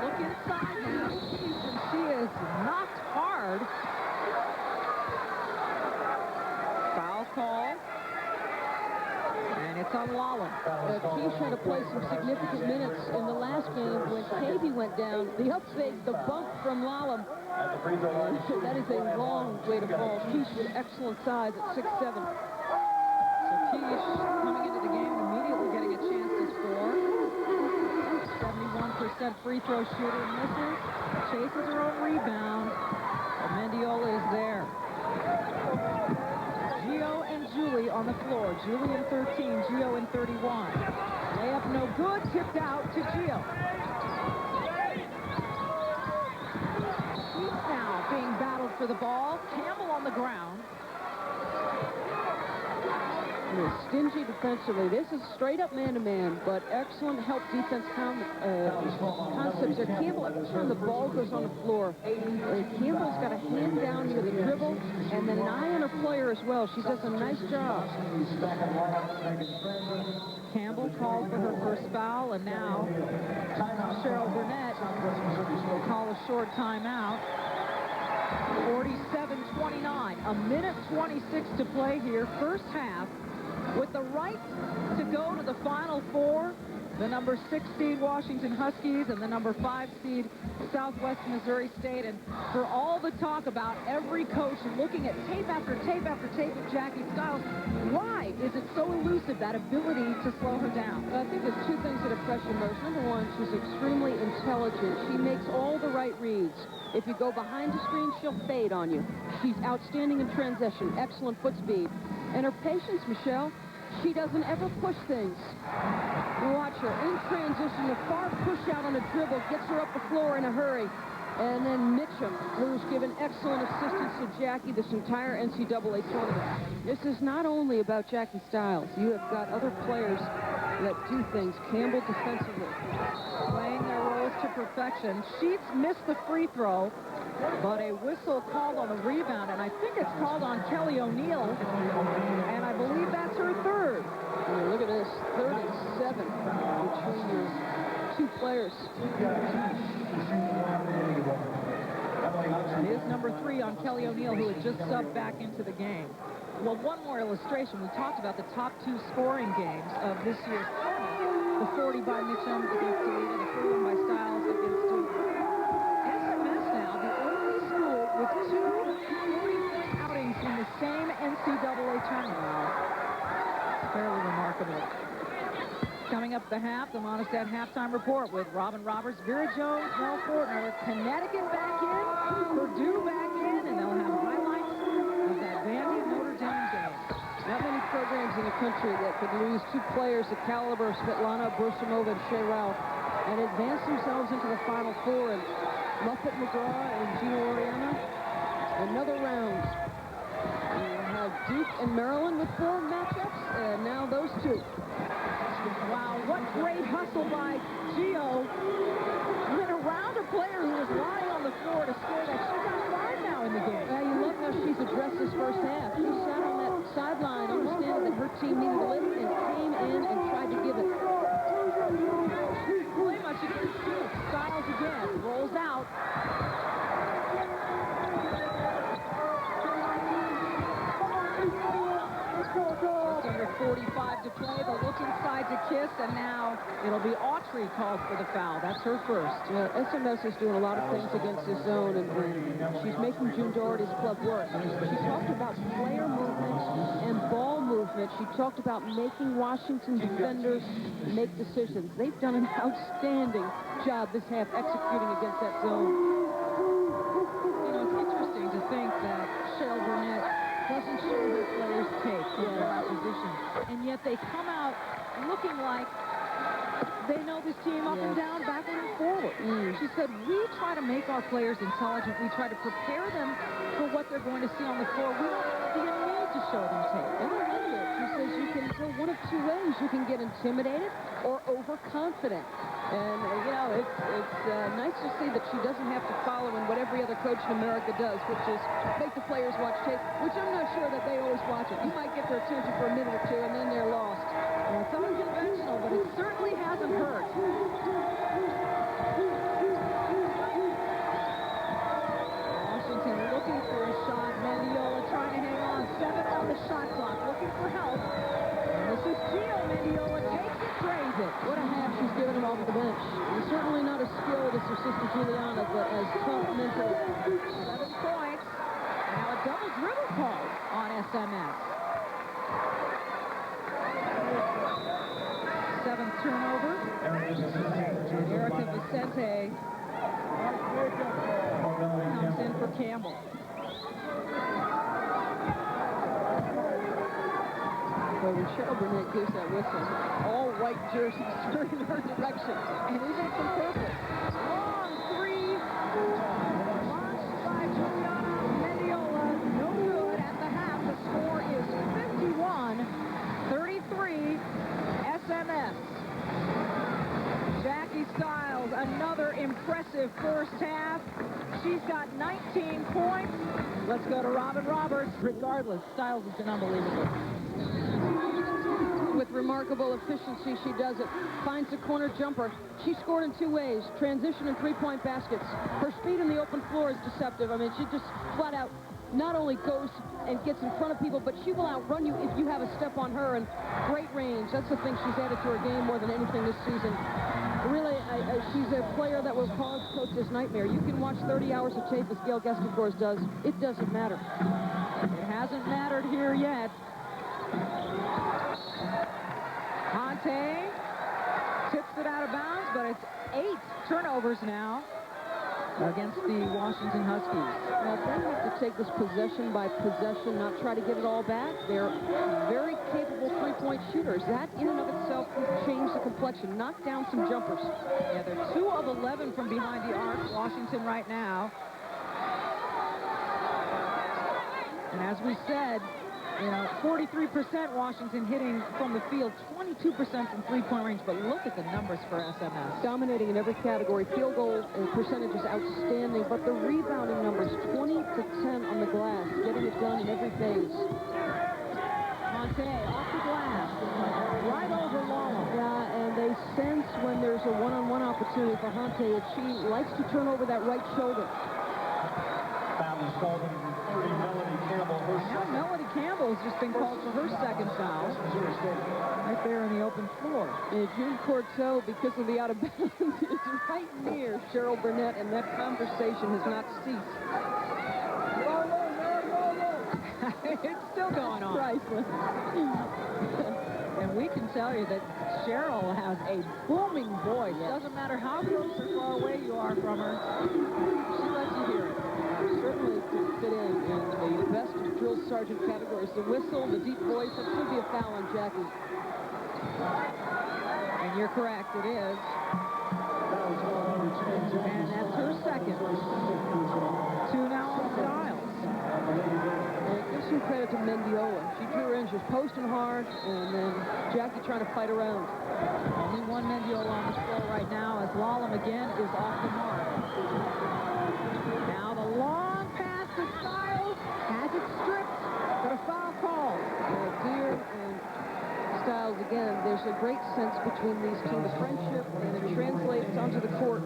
Look inside now, and she is knocked hard. Foul call. And it's on Lallam. Keish had to play some significant minutes in the last game when Cavey went down. The up fake, the bump from Lallam. That is a long way to fall. Keish with excellent size at 6'7". So Keish coming into the game immediately getting a chance to score. 71% free throw shooter, misses, chases her own rebound. And Mendiola is there. Gio and Julie on the floor. Julie in 13, Gio in 31. Layup no good, tipped out to Gio. Sheets now being battled for the ball. Campbell on the ground. Stingy defensively. This is straight up man-to-man, but excellent help defense concepts there. Campbell, every time the ball goes on the floor, Campbell's got a hand down near the dribble and then an eye on her player as well. She does a nice job. Campbell called for her first foul, and now Cheryl Burnett will call a short timeout. 47-29, a minute 26 to play here, first half. With the right to go to the Final Four, the number 6 seed Washington Huskies and the number 5 seed Southwest Missouri State. And for all the talk about every coach looking at tape after tape after tape of Jackie Stiles, why is it so elusive, that ability to slow her down? I think there's two things that impress you most. Number one, she's extremely intelligent. She makes all the right reads. If you go behind the screen, she'll fade on you. She's outstanding in transition, excellent foot speed. And her patience, Michelle, she doesn't ever push things. You watch her in transition, the far push out on a dribble gets her up the floor in a hurry. And then Mitchum, who's given excellent assistance to Jackie this entire NCAA tournament. This is not only about Jackie Stiles. You have got other players that do things. Campbell defensively. Playing their roles to perfection. Sheets missed the free throw, but a whistle called on the rebound, and I think it's called on Kelly O'Neill, and I believe that's her third. Look at this, 37 between these two players. It is number 3 on Kelly O'Neill, who had just subbed back into the game. Well, one more illustration. We talked about the top 2 scoring games of this year's tournament. The 40 by Mitchum against Toledo, the 41 by Stiles against Duke. SMS now, the only school with 2 40-point outings in the same NCAA tournament. Wow. Fairly remarkable. Coming up the half, the Monistat halftime report with Robin Roberts, Vera Jones, Mel Fortner, Connecticut back in, Purdue back in, and they'll have highlights of that Vandy-Notre Dame game. Not many programs in the country that could lose 2 players the caliber of Svetlana Brusimova and Shea Ralph and advance themselves into the Final Four. And Muffet McGraw and Gino Oriana, another round. We have Duke and Maryland with 4 matchups, and now those 2. basket. Wow, what great hustle by Gio. Went around a player who was lying on the floor to score that. She's got 5 now in the game. You love how she's addressed this first half. She sat on that sideline, understanding that her team needed a lift, and came in and tried to give it. Play much against Duke. Styles again. Rolls out. Just under 45 to play. The look inside to Kiss, and now it'll be Autry called for the foul. That's her first. SMS is doing a lot of things against this zone, and she's making June Doherty's club work. She talked about player movement and ball movement. She talked about making Washington defenders make decisions. They've done an outstanding job this half executing against that zone. You know, it's interesting to think that Cheryl Burnett doesn't show her players tape from their opposition, and yet they come out looking like they know this team up and down, backward and forward. She said, we try to make our players intelligent. We try to prepare them for what they're going to see on the floor. We don't see a need to show them tape. She says you can go one of 2 ways. You can get intimidated or overconfident. And, you know, it's nice to see that she doesn't have to follow in what every other coach in America does, which is make the players watch tape, which I'm not sure that they always watch it. You might get their attention for a minute or 2, and then they're lost. Well, it's unconventional, but it certainly hasn't hurt. Washington looking for a shot. Mendiola trying to hang on. 7 on the shot clock, looking for help. And this is Gio. Mendiola takes it, drains it. What a half she's given him off the bench. He's certainly not as skilled as her sister Juliana, but as tough mentally. 7 points. And now a double dribble call on SMS. 7th turnover. And Erica Vicente comes in for Campbell. But when Cheryl Burnett gives that whistle, all white jerseys turn in her direction, and even some purple. Long 3, launched by Juliana Mendiola, no good at the half. The score is 51-33, SMS. Jackie Styles, another impressive first half. She's got 19 points. Let's go to Robin Roberts. Regardless, Styles has been unbelievable. With remarkable efficiency, she does it. Finds the corner jumper. She scored in 2 ways, transition and 3-point baskets. Her speed in the open floor is deceptive. I mean, she just flat out not only goes and gets in front of people, but she will outrun you if you have a step on her, and great range. That's the thing she's added to her game more than anything this season. Really, she's a player that will cause coaches nightmare. You can watch 30 hours of tape as Gail Geskagors does. It doesn't matter. It hasn't mattered here yet. Conte tips it out of bounds, but it's 8 turnovers now against the Washington Huskies. Now, they have to take this possession by possession, not try to get it all back. They're very capable 3-point shooters. That in and of itself can change the complexion. Knock down some jumpers. Yeah, they're 2 of 11 from behind the arc, Washington right now. And as we said, you know, 43% Washington hitting from the field, 22% from 3-point range, but look at the numbers for SMS. Dominating in every category. Field goal percentage is outstanding, but the rebounding numbers, 20 to 10 on the glass, getting it done in every phase. Conte off the glass, right over Lala. Yeah, and they sense when there's a one-on-one opportunity for Conte, that she likes to turn over that right shoulder. Foul is called on 30, Melody Campbell. Now Melody Campbell has just been called for her 2nd foul. Right there in the open floor. And June Courteau, because of the out of bounds, is right near Cheryl Burnett, and that conversation has not ceased. It's still going on. Priceless. And we can tell you that Cheryl has a booming voice. Doesn't matter how close or far away you are from her. She lets you hear it. Certainly to fit in the best drill sergeant categories. The whistle, the deep voice, it should be a foul on Jackie. And you're correct, it is. And that's her 2nd. 2 now on Styles. And give some credit to Mendiola. She drew her in, she was posting hard, and then Jackie trying to fight around. Only one Mendiola on the floor right now as Lalem again is off the mark. Now the long pass to Stiles has it stripped, but a foul call. Deere and Stiles, again, there's a great sense between these two, the friendship, and it translates onto the court.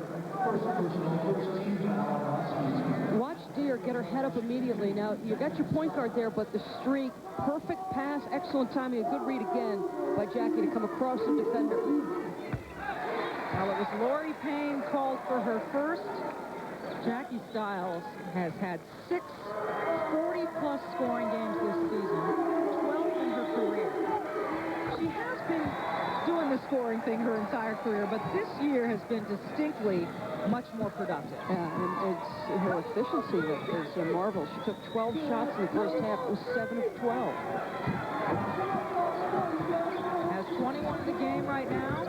Watch Deere get her head up immediately. Now, you got your point guard there, but the streak, perfect pass, excellent timing, a good read again by Jackie to come across the defender. Well, it was Lori Payne called for her first. Jackie Stiles has had 6 40-plus scoring games this season, 12 in her career. She has been doing the scoring thing her entire career, but this year has been distinctly much more productive. Yeah, and it's her efficiency that is a marvel. She took 12 shots in the first half. It was 7 of 12. Has 21 in the game right now.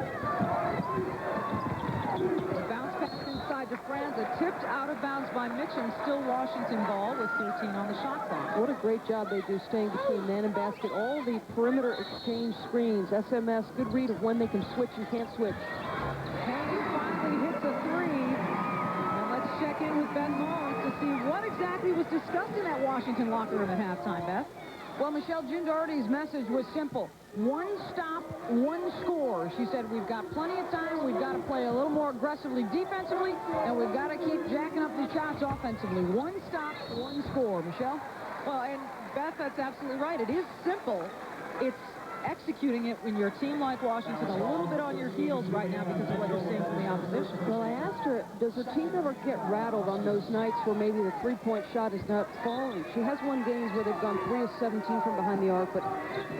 Bounce pass inside to Franza, tipped out of bounds by Mitchum. Still Washington ball with 13 on the shot clock. What a great job they do staying between man and basket. All the perimeter exchange screens. SMS, good read of when they can switch and can't switch. Payne finally hits a 3. And let's check in with Beth Mullins to see what exactly was discussed in that Washington locker room at halftime, Beth. Well, Michelle, June Doherty's message was simple. 1 stop, 1 score. She said, we've got plenty of time. We've got to play a little more aggressively defensively, and we've got to keep jacking up the shots offensively. 1 stop, 1 score. Michelle? Well, and Beth, that's absolutely right. It is simple. It's executing it when your team like Washington a little bit on your heels right now because of what you're seeing from the opposition. Well, I asked her, does her team ever get rattled on those nights where maybe the three-point shot is not falling? She has won games where they've gone 3 of 17 from behind the arc, but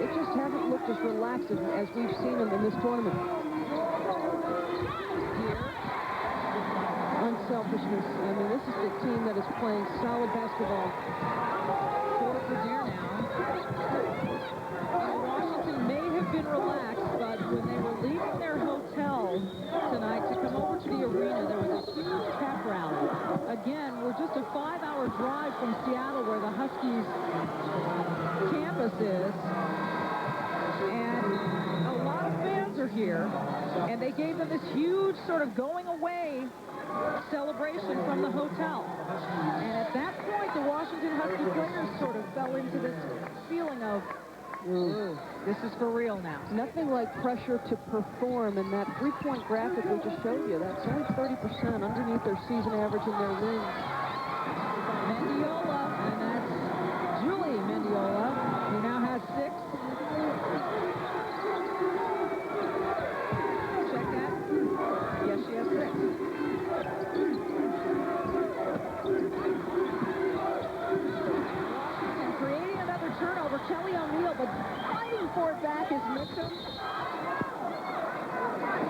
they just haven't looked as relaxed as we've seen them in this tournament. Unselfishness. I mean, this is the team that is playing solid basketball. 4 for Deere now. Washington may have been relaxed, but when they were leaving their hotel tonight to come over to the arena, there was a huge pep rally. Again, we're just a 5-hour drive from Seattle where the Huskies campus is. And a lot of fans are here. And they gave them this huge sort of going away celebration from the hotel. And at that point, the Washington Husky players sort of fell into this feeling of, ooh, this is for real now. Nothing like pressure to perform, and that three-point graphic we just showed you, that's only 30% underneath their season average in their wins. Mendiola, and that's Julie Mendiola, who now has 6. Check that. Yes, she has 6. And creating another turnover, Kelly O'Neal, but fighting for it back is Mitchum.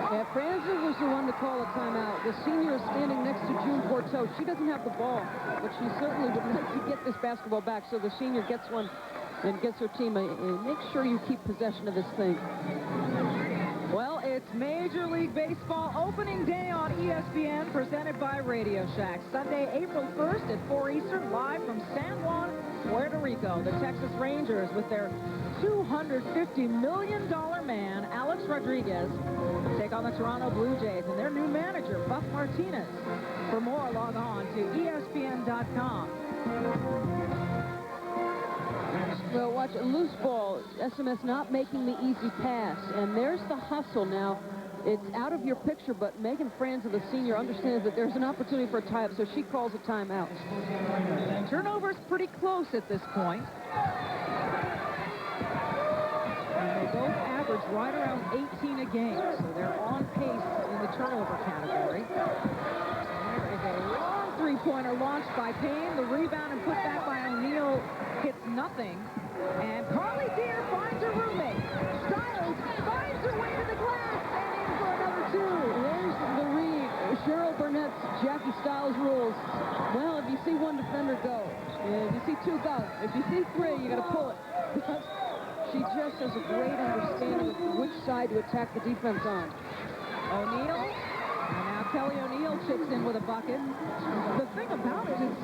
Yeah, Franza was the one to call a timeout. The senior is standing next to June Porteau. She doesn't have the ball, but she certainly would like to get this basketball back, so the senior gets one and gets her team. Make sure you keep possession of this thing. Well, it's Major League Baseball opening day on ESPN, presented by Radio Shack. Sunday, April 1st at 4 Eastern, live from San Juan, Puerto Rico. The Texas Rangers, with their $250 million man, Alex Rodriguez, take on the Toronto Blue Jays and their new manager, Buck Martinez. For more, log on to ESPN.com. Well, watch a loose ball. SMS not making the easy pass. And there's the hustle now. It's out of your picture, but Megan Franza, the senior, understands that there's an opportunity for a tie-up, so she calls a timeout. Turnover's pretty close at this point. And they both average right around 18 a game, so they're on pace in the turnover category. There is a long three-pointer launched by Payne. The rebound and put back by O'Neal hits nothing. And Carly Deere finds her roommate. Stiles finds her way to the glass and in for another 2. There's the read. Cheryl Burnett's Jackie Stiles rules. Well, if you see one defender, go. If you see 2, go. If you see 3, you got to pull it. She just has a great understanding of which side to attack the defense on. O'Neal, and now Kelly O'Neill chips in with a bucket. The thing about it is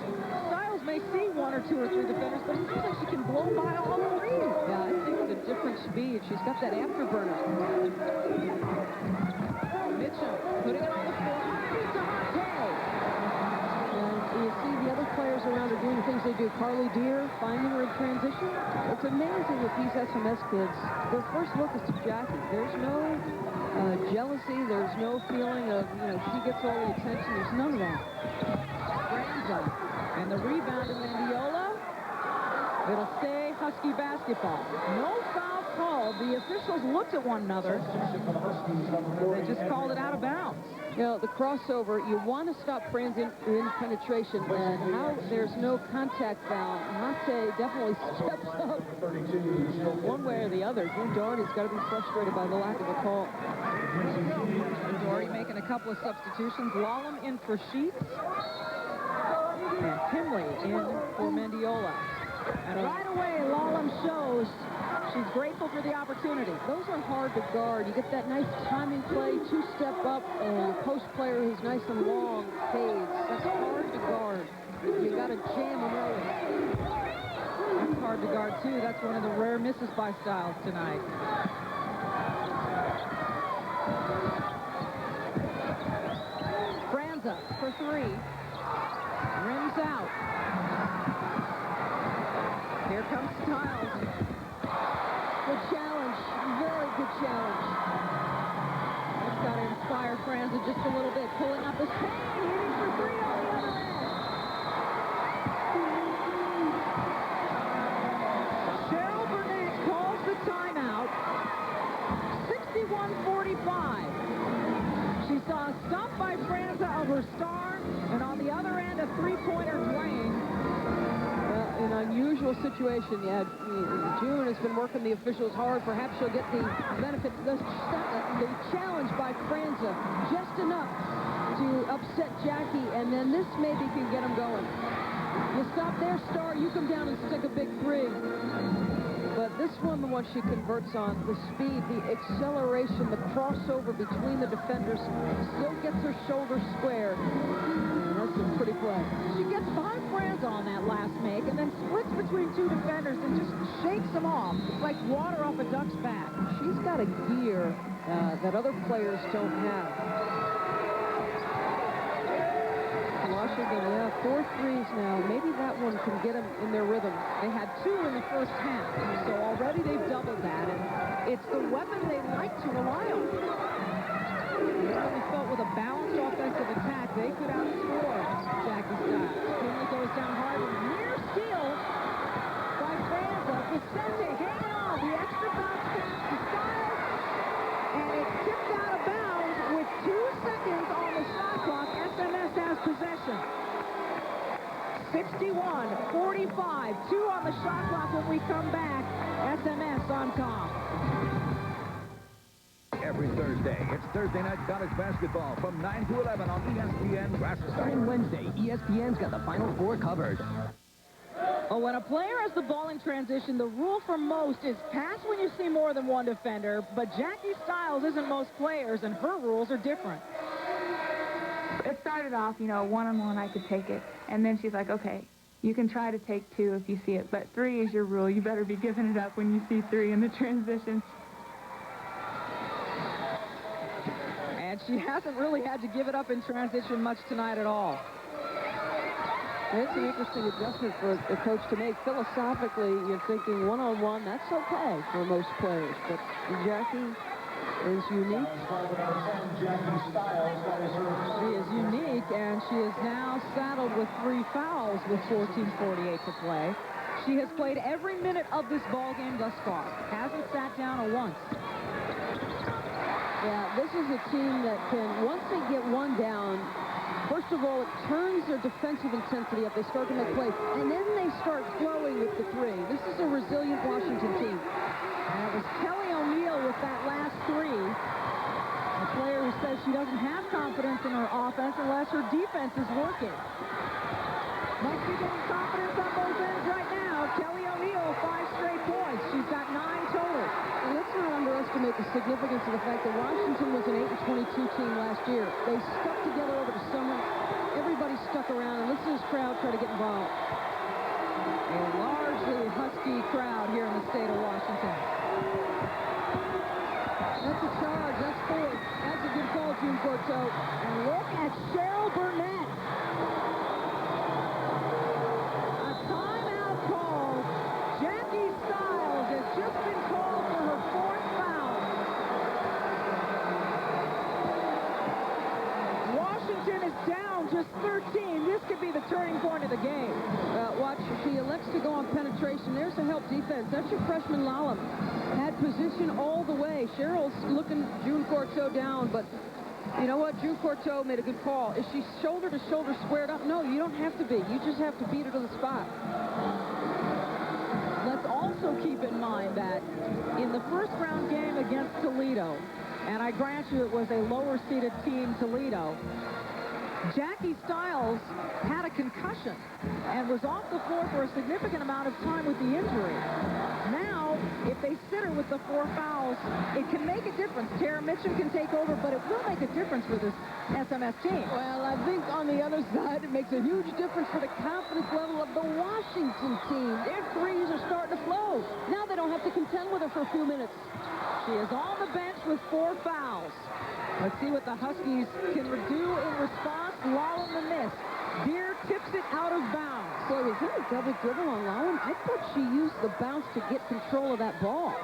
Stiles may see 1 or 2 or 3 defenders, but it seems like she can blow by all 3. Yeah, I think at a different speed. She's got that afterburner. Mitchell putting it on the floor. It's a hot day. And you see the other players around her doing the things they do. Carly Deer finding her in transition. It's amazing with these SMS kids. Their first look is to Jackie. There's no jealousy. There's no feeling of, she gets all the attention. There's none of that. Franza. And the rebound to Mendiola. It'll stay Husky basketball. No foul called. The officials looked at one another. They just called it out of bounds. The crossover, you want to stop Franz in penetration, and how there's no contact foul. Mate definitely steps up one way or the other. Drew Doherty's got to be frustrated by the lack of a call. Doherty making a couple of substitutions. Lallam in for Sheets. And Timley in for Mendiola. And right away, Lallam shows she's grateful for the opportunity. Those are hard to guard. You get that nice timing play, 2-step up, and a post player who's nice and long fades. That's hard to guard. You got to jam them early. That's hard to guard, too. That's one of the rare misses by Stiles tonight. Franza for 3. Rims out. Here comes Stiles. Good challenge. Very good challenge. That's got to inspire Franza just a little bit. Pulling up the paint. Hitting for 3 on the other end. Cheryl Burnett calls the timeout. 61-45. She saw a stop by Franza of her star, and on the other end, a 3-pointer Dwayne. An unusual situation. June has been working the officials hard. Perhaps she'll get the benefit. The challenge by Franza just enough to upset Jackie, and then this maybe can get them going. You stop their star, you come down and stick a big 3. But this one, the one she converts on, the speed, the acceleration, the crossover between the defenders, still gets her shoulder square. And that's a pretty play. She gets behind Franza on that last make and then splits between 2 defenders and just shakes them off. It's like water off a duck's back. She's got a gear that other players don't have. Washington, 4 threes now. Maybe that one can get them in their rhythm. They had 2 in the first half, so already they've doubled that, and it's the weapon they like to rely on. They really felt with a balanced offensive attack, they could outscore Jackie Stiles. Finley goes down hard, near steal by Franza. Vicente hanging on, the extra bounce pass to Stiles, and it's tipped out of bounds with 2 seconds on the shot clock. SMS has possession. 61-45, 2 on the shot clock when we come back. SMS on top. Every Thursday, it's Thursday night college basketball from 9 to 11 on ESPN West. Starting Wednesday, ESPN's got the Final Four covered. Oh, when a player has the ball in transition, the rule for most is pass when you see more than 1 defender, but Jackie Stiles isn't most players, and her rules are different. It started off, one-on-one, I could take it. And then she's like, okay, you can try to take 2 if you see it, but 3 is your rule. You better be giving it up when you see 3 in the transition. And she hasn't really had to give it up in transition much tonight at all. It's an interesting adjustment for the coach to make. Philosophically, you're thinking one-on-one, that's okay for most players, but Jackie is unique. She is unique, and she is now saddled with 3 fouls with 14:48 to play. She has played every minute of this ball game thus far. Hasn't sat down once. Yeah, this is a team that can, once they get 1 down, first of all, it turns their defensive intensity up. They start to make plays, and then they start flowing with the 3. This is a resilient Washington team. And it was Kelly O'Neill with that last 3. A player who says she doesn't have confidence in her offense unless her defense is working. Must be getting confidence on both ends right now. Kelly O'Neill, 5 straight points. She's got 9 total. And let's not underestimate underestimate the significance of the fact that Washington was an 8-22 team last year. They stuck together over the summer. Everybody stuck around, and listen to this crowd try to get involved. A largely Husky crowd here in the state of Washington. That's a charge. That's fourth. That's a good call, June Corto. And look at Cheryl Burnett. A timeout call. Jackie Stiles has just been called for her fourth foul. Washington is down just 13. This could be the turning point of the game. Watch, she elects to go on penetration. There's a help defense. That's your freshman Lallam. Had position all the way. Cheryl's looking June Corto down, but you know what? June Corto made a good call. Is she shoulder to shoulder squared up? No, you don't have to be. You just have to beat her to the spot. Let's also keep in mind that in the first round game against Toledo, and I grant you it was a lower-seeded team, Toledo, Jackie Stiles had a concussion and was off the floor for a significant amount of time with the injury. Now, if they sit her with the 4 fouls, it can make a difference. Tara Mitchum can take over, but it will make a difference for this SMS team. Well, I think on the other side, it makes a huge difference for the confidence level of the Washington team. Their threes are starting to flow. Now they don't have to contend with her for a few minutes. She is on the bench with 4 fouls. Let's see what the Huskies can do in response. Lallam the miss. Deere tips it out of bounds. Boy, was that a double dribble on Lallam? I thought she used the bounce to get control of that ball.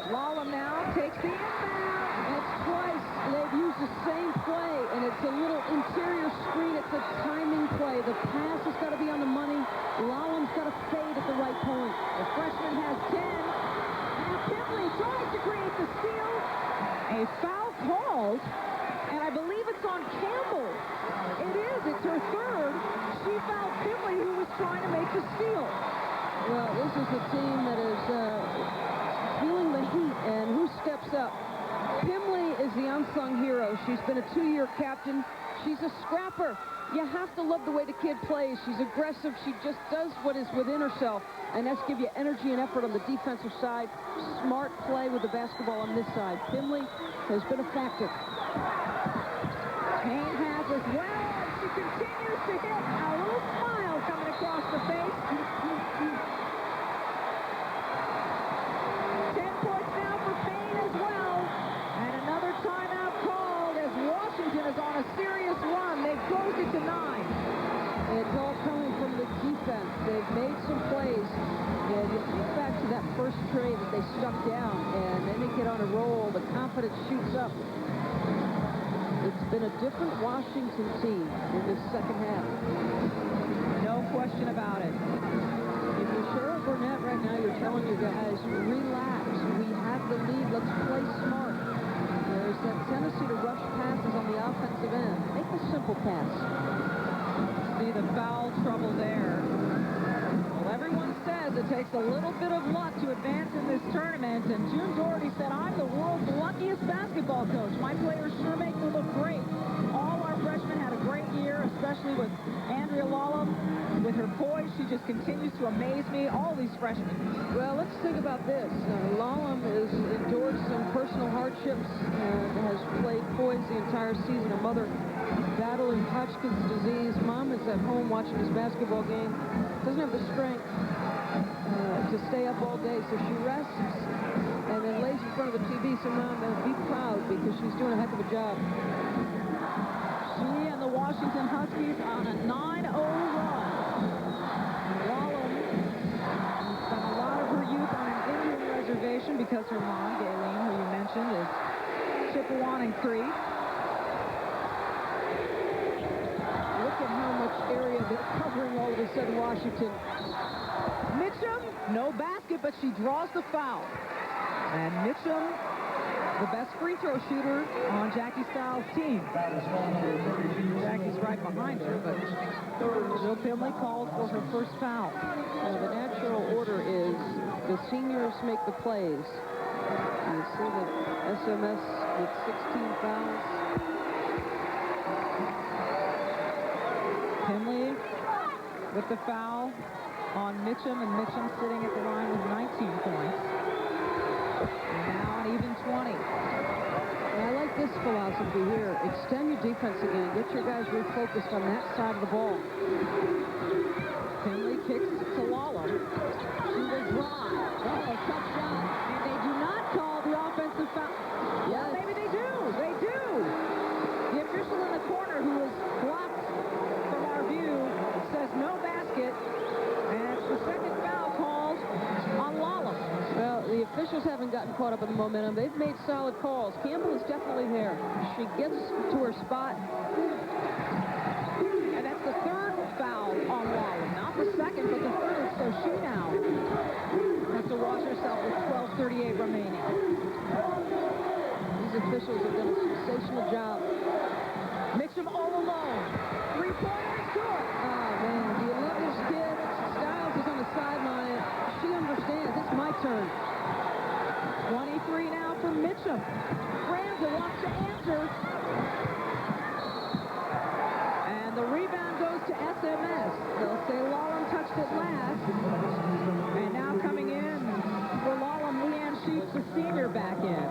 Lallam now takes the inbound. That's twice they've used the same play, and it's a little interior screen. It's a timing play. The pass has got to be on the money. Lallam's got to fade at the right point. The freshman has 10. Now Pimley tries to create the steal. A foul called, and I believe it's on Campbell. It is. It's her third. She fouled Pimley, who was trying to make the steal. Well, this is a team that is feeling the heat, and who steps up? Pimley is the unsung hero. She's been a 2-year captain. She's a scrapper. You have to love the way the kid plays. She's aggressive. She just does what is within herself, and that's give you energy and effort on the defensive side. Smart play with the basketball on this side. Pimley has been a factor. Payne has as well. She continues to hit. A little smile coming across the face. 10 points now for Payne as well. And another timeout called as Washington is on a serious run. They've closed it to 9. It's all coming from the defense. They've made some plays. And you think back to that first trade that they stuck down, and then they get on a roll. The confidence shoots up. It's been a different Washington team in this second half. No question about it. If you're Cheryl Burnett right now, you're telling your guys, relax. We have the lead. Let's play smart. There's that tendency to rush passes on the offensive end. Make a simple pass. See the foul trouble there. Well, everyone says it takes a little bit of luck to advance in this tournament, and June Doherty said, I'm the world's luckiest basketball coach. My players sure make me look great. All our freshmen had a great year, especially with Andrea Lallam. With her poise, she just continues to amaze me, all these freshmen. Well, let's think about this. Lallam has endured some personal hardships and has played poise the entire season. Her mother battling Hodgkin's disease. Mom is at home watching this basketball game. Doesn't have the strength to stay up all day, so she rests and then lays in front of the TV. So Mom, be proud because she's doing a heck of a job. She and the Washington Huskies on a 9-0 run. Lallam spent a lot of her youth on an Indian reservation because her mom, Gayleen, who you mentioned, is Chippewan and Cree. Look at how much area they're covering all of a sudden, Washington. Mitchum, no basket, but she draws the foul. And Mitchum, the best free throw shooter on Jackie Stiles' team. Jackie's right behind her, but Jill Pimley called for her first foul. The natural order is the seniors make the plays. You see the SMS with 16 fouls. Pimley with the foul. on Mitchum, and Mitchum sitting at the line with 19 points. And now an even 20. And I like this philosophy here. Extend your defense again. Get your guys refocused on that side of the ball. Finley kicks to Lala. She will drive. Oh, tough shot. And they do not call the offensive foul. Yes. Well, maybe they do. They do. The official in the corner, who is blocked from our view, says no basket. And it's the second foul called on Lala. Well, the officials haven't gotten caught up in the momentum. They've made solid calls. Campbell is definitely there. She gets to her spot. And that's the third foul on Lala. Not the second, but the third. So she now has to watch herself with 12:38 remaining. These officials have done a sensational job. Mitchum all alone. Three-pointer is good. Oh, man. Do you love this kid? Styles is on the sideline. She understands. It's my turn. 23 now for Mitchum. Franza wants to answer. And the rebound goes to SMS. They'll say Lallam touched it last. And now coming in for Lallam, Leanne Sheets, the senior, back in.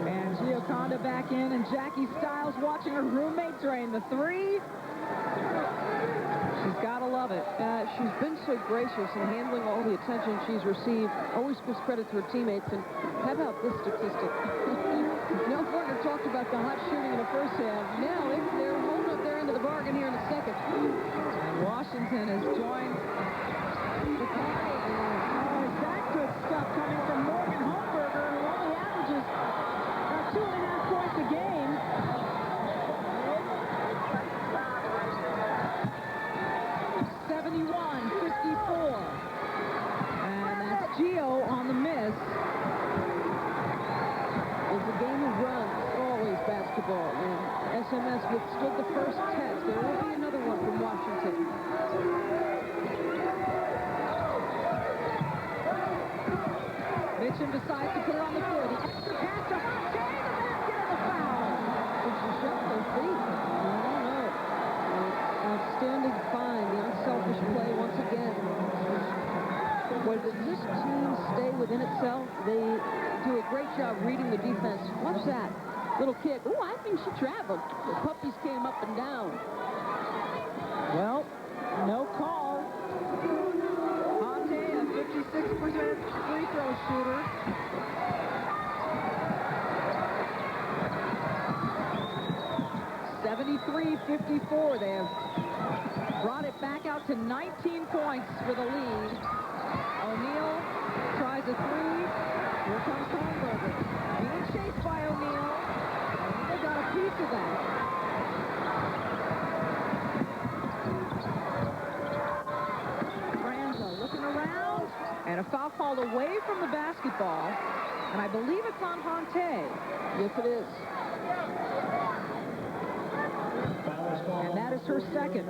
And Gioconda back in, and Jackie Styles watching her roommate drain the three. She's got to love it. She's been so gracious in handling all the attention she's received. Always gives credit to her teammates. And how about this statistic? No wonder talked about the hot shooting in the first half. Now they're holding up their end of the bargain here in the second. And Washington has joined the party. Oh, is that good stuff coming from Morgan Holmberger, who only averages 2.5 points a game. 71-54. And that's Gio on the miss. It's a game of runs, always basketball. And SMS withstood the first test. There will be another one from Washington. Mitchum decides to put it on the floor. The extra pass to Honte, the basket and the foul. Did she shut their feet? I don't know. Outstanding find, the unselfish play once again. Well, does this team stay within itself? They do a great job reading the defense. Watch that. Little kick. Oh, I think she traveled. The puppies came up and down. Well, no call. Honte, a 56% free throw shooter. (73-54). They have brought it back out to 19 points for the lead. O'Neal tries a three. Here comes Holmberger. Being chased by O'Neal. O'Neal got a piece of that. Franza looking around. And a foul called away from the basketball. And I believe it's on Honte. Yes, it is. And that is her second.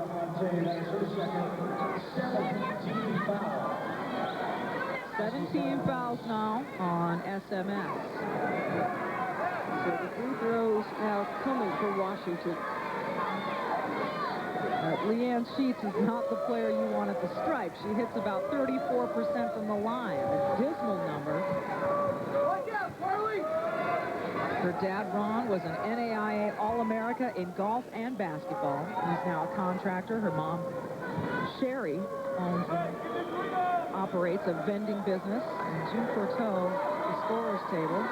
17 fouls now on SMS. So the free throws now coming for Washington. Leanne Sheets is not the player you want at the stripe. She hits about 34% from the line. A dismal number. Her dad, Ron, was an NAIA All-America in golf and basketball. He's now a contractor. Her mom, Sherry, owns and operates a vending business. And June Courteau, the scorer's table,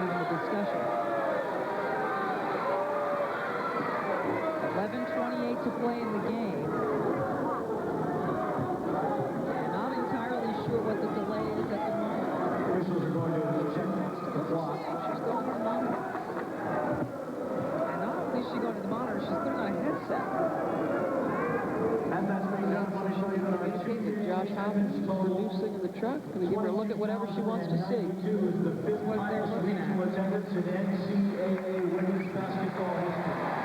having a discussion. 11:28 to play in the game. And not entirely sure what the delay is at the moment. Officials are going to check the clock. She's going to the monitor. And not only is she going to the monitor, she's putting on a headset. And that's being done. Let me show you the Communicate with Josh Hobbs, producing in the truck. Going to give her a look at whatever she wants to see. This was their looking at. Attendance in NCAA women's basketball history.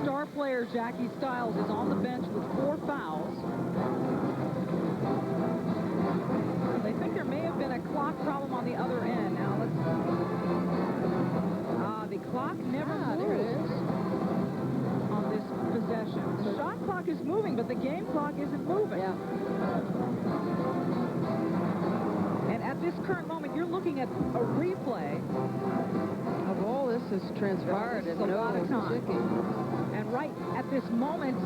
Star player Jackie Styles is on the bench with 4 fouls. They think there may have been a clock problem but the game clock isn't moving. Yeah. And at this current moment, you're looking at a replay of all this has transpired in a lot of time. ticking. And right at this moment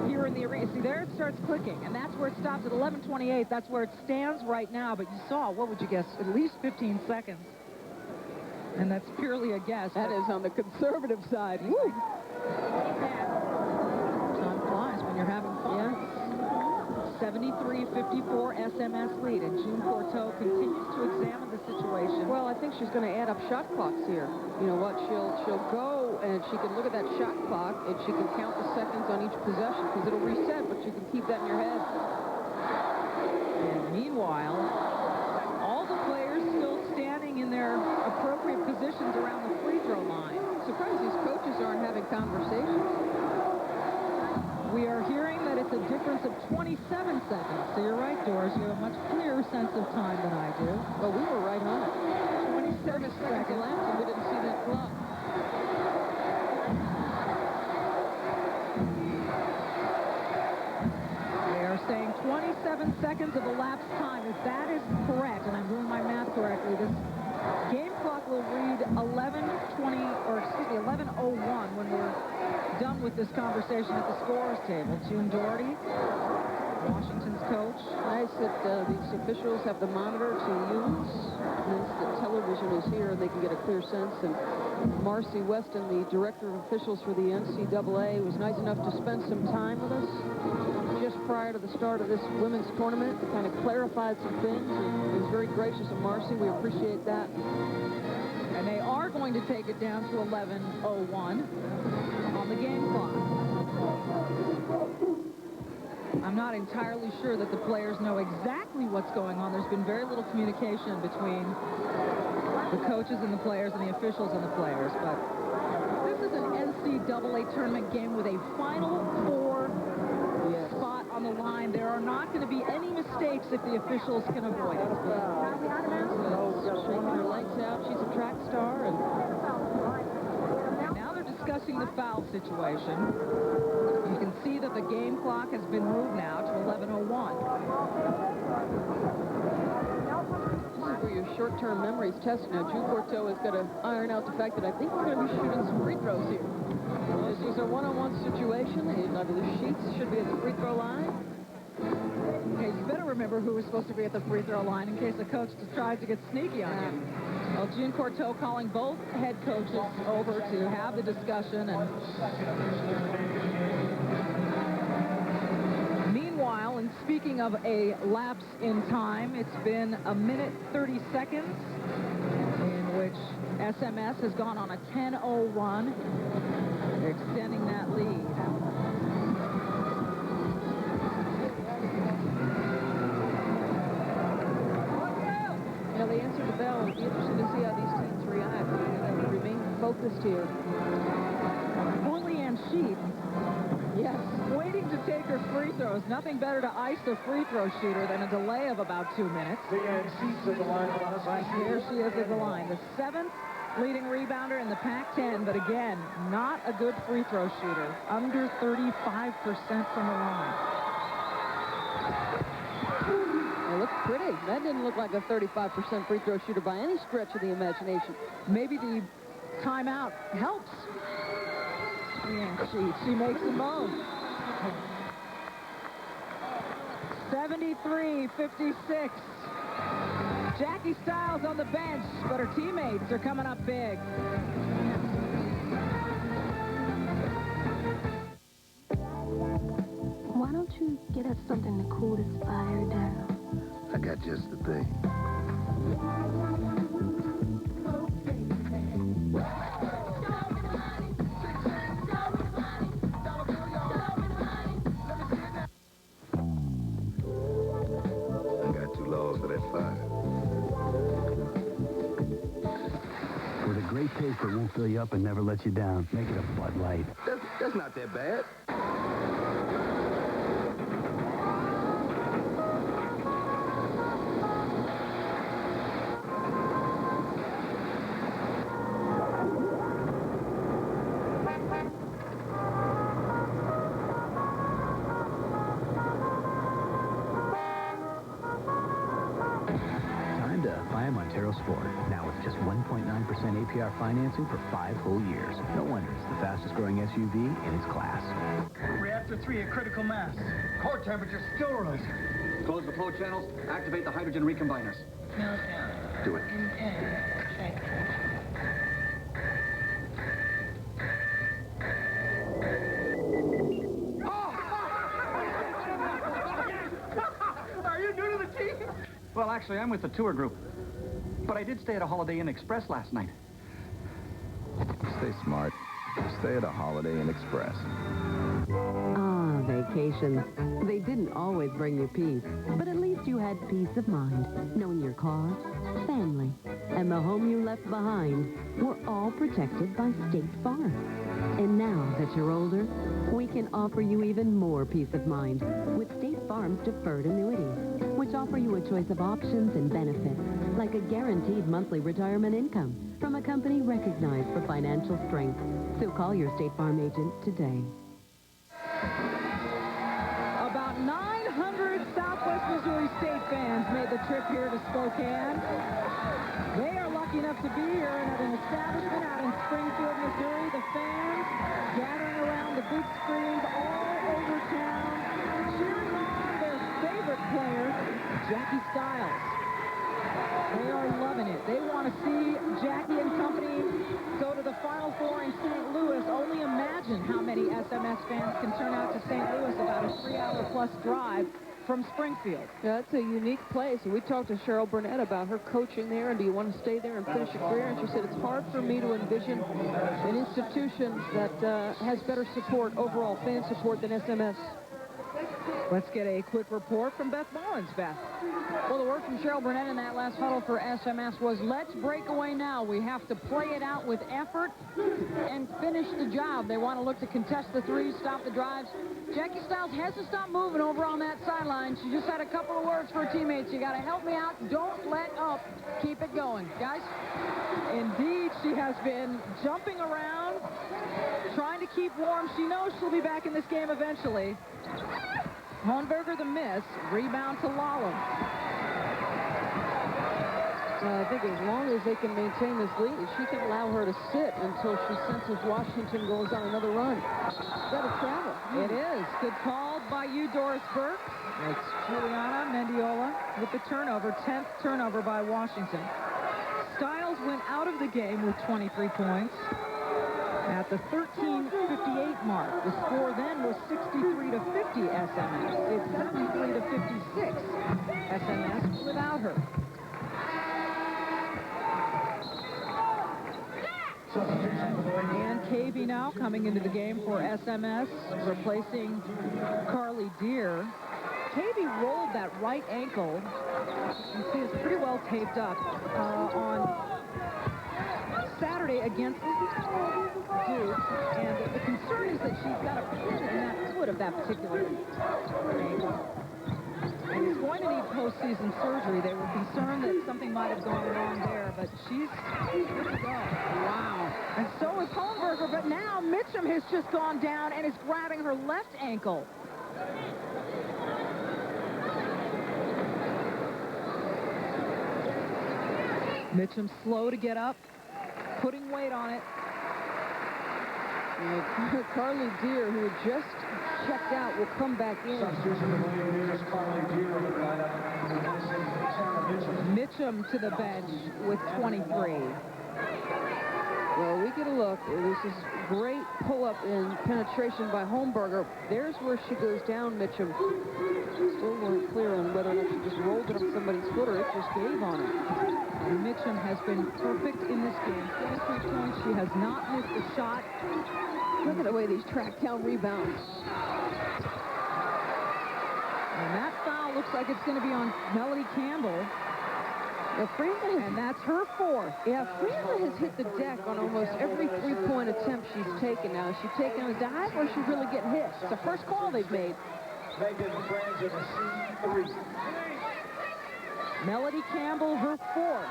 here in the arena, see there it starts clicking, and that's where it stops at 11:28. That's where it stands right now. But you saw, what would you guess, at least 15 seconds. And that's purely a guess. That is on the conservative side. Woo! Time flies when you're having fun. Yeah. 73-54 SMS lead, and June Courteau continues to examine the situation. Well, I think she's going to add up shot clocks here. You know what? She'll go and she can look at that shot clock and she can count the seconds on each possession because it'll reset, but you can keep that in your head. And meanwhile, all the players still standing in their appropriate positions around the free throw line. Surprised these coaches aren't having conversations. We are hearing that it's a difference of 27 seconds. So you're right, Doris. You have a much clearer sense of time than I do. Well, we were right on it. 27 seconds left, and we didn't see that clock. They are saying 27 seconds of elapsed time. If that is correct, and I'm doing my math correctly, this game clock will read 11:01 when we're done with this conversation at the scorers table. June Doherty, Washington's coach. Nice that these officials have the monitor to use. Nice that television is here and they can get a clear sense. And Marcy Weston, the director of officials for the NCAA, was nice enough to spend some time with us just prior to the start of this women's tournament to kind of clarify some things. And he was very gracious of Marcy. We appreciate that. And they are going to take it down to 11:01 on the game clock. I'm not entirely sure that the players know exactly what's going on. There's been very little communication between the coaches and the players and the officials and the players. But this is an NCAA tournament game with a Final Four spot on the line. There are not going to be any mistakes if the officials can avoid it. Shaking her legs out. She's a track star. And now they're discussing the foul situation. You can see that the game clock has been moved now to 11:01. This is where your short-term memory is tested. Now, June Courteau has got to iron out the fact that I think we're going to be shooting some free throws here. This is a one-on-one situation. The Sheets should be at the free throw line. Okay, you better remember who was supposed to be at the free throw line in case the coach tries to get sneaky on you. Well, June Courteau calling both head coaches over to have the discussion. And meanwhile, and speaking of a lapse in time, it's been 1 minute 30 seconds in which SMS has gone on a 10-0 run, extending that lead. You know, they answered the bell. It'll be interesting to see how these teams react. They're going to remain focused here. Julianne Sheets, yes, waiting to take her free throws. Nothing better to ice the free throw shooter than a delay of about 2 minutes. Julianne Sheets at the line. Right there she is at the line. The 7th leading rebounder in the Pac-10, but again, not a good free throw shooter. Under 35% from the line. It looked pretty. That didn't look like a 35% free throw shooter by any stretch of the imagination. Maybe the timeout helps. She makes a move. 73-56. Jackie Stiles on the bench, but her teammates are coming up big. Why don't you get us something to cool this fire down? I got just the thing. I got 2 logs for that fire. With a great taste that won't fill you up and never let you down. Make it a Bud Light. That's not that bad. Aero Sport. Now with just 1.9% APR financing for 5 whole years. No wonder it's the fastest growing SUV in its class. Reactor 3 at critical mass. Core temperature still rising. Close the flow channels. Activate the hydrogen recombiners. Meltdown. Do it. Are you new to the team? Well, actually, I'm with the tour group. But I did stay at a Holiday Inn Express last night. Stay smart. Stay at a Holiday Inn Express. Ah, vacations. They didn't always bring you peace, but at least you had peace of mind, knowing your car, family, and the home you left behind were all protected by State Farm. And now that you're older, we can offer you even more peace of mind with State Farm's deferred annuities, which offer you a choice of options and benefits, like a guaranteed monthly retirement income from a company recognized for financial strength. So call your State Farm agent today. About 900 Southwest Missouri State fans made the trip here to Spokane. They are lucky enough to be here and at an establishment out in Springfield, Missouri. The fans gathering around the big screens all over town, cheering on their favorite player, Jackie Stiles. They are loving it. They want to see Jackie and company go to the Final Four in St. Louis. Only imagine how many SMS fans can turn out to St. Louis, about a 3-hour-plus drive from Springfield. Yeah, that's a unique place. We talked to Cheryl Burnett about her coaching there, and do you want to stay there and finish a career? And she said, it's hard for me to envision an institution that has better support, overall fan support, than SMS. Let's get a quick report from Beth Mullins. Beth. Well, the word from Cheryl Burnett in that last huddle for SMS was, let's break away now. We have to play it out with effort and finish the job. They want to look to contest the threes, stop the drives. Jackie Stiles hasn't stopped moving over on that sideline. She just had a couple of words for her teammates. You got to help me out. Don't let up. Keep it going. Guys? Indeed, she has been jumping around, trying to keep warm. She knows she'll be back in this game eventually. Hornberger the miss. Rebound to Lala. I think as long as they can maintain this lead, she can allow her to sit until she senses Washington goes on another run. That'll travel. It is. Good call by you, Doris Burke. It's Juliana Mendiola with the turnover, 10th turnover by Washington. Stiles went out of the game with 23 points. At the 13:58 mark, the score then was 63-50 SMS. It's 73-56 SMS without her. And Cavey now coming into the game for SMS, replacing Carly Deere. Cavey rolled that right ankle. You see it's pretty well taped up on Saturday against Duke, and the concern is that she's got a pin in that foot of that particular ankle. And is going to need postseason surgery. They were concerned that something might have gone wrong there, but she's good to go. Wow. And so is Holmberger, but now Mitchum has just gone down and is grabbing her left ankle. Mitchum slow to get up, putting weight on it. Carly Deere, who had just checked out, will come back in. Mitchum to the bench with 23. Well, we get a look. This is great pull-up and penetration by Holmberger. There's where she goes down, Mitchum. Still weren't clear on whether or not she just rolled it on somebody's foot or it just gave on her. Mitchum has been perfect in this game. 23 points. She has not missed a shot. Look at the way these track down rebounds. And that foul looks like it's going to be on Melody Campbell. And that's her fourth. Yeah, Franklin has hit the deck on almost every three-point attempt she's taken now. Is she taking a dive or is she really getting hit? It's the first call they've made. Melody Campbell, her fourth.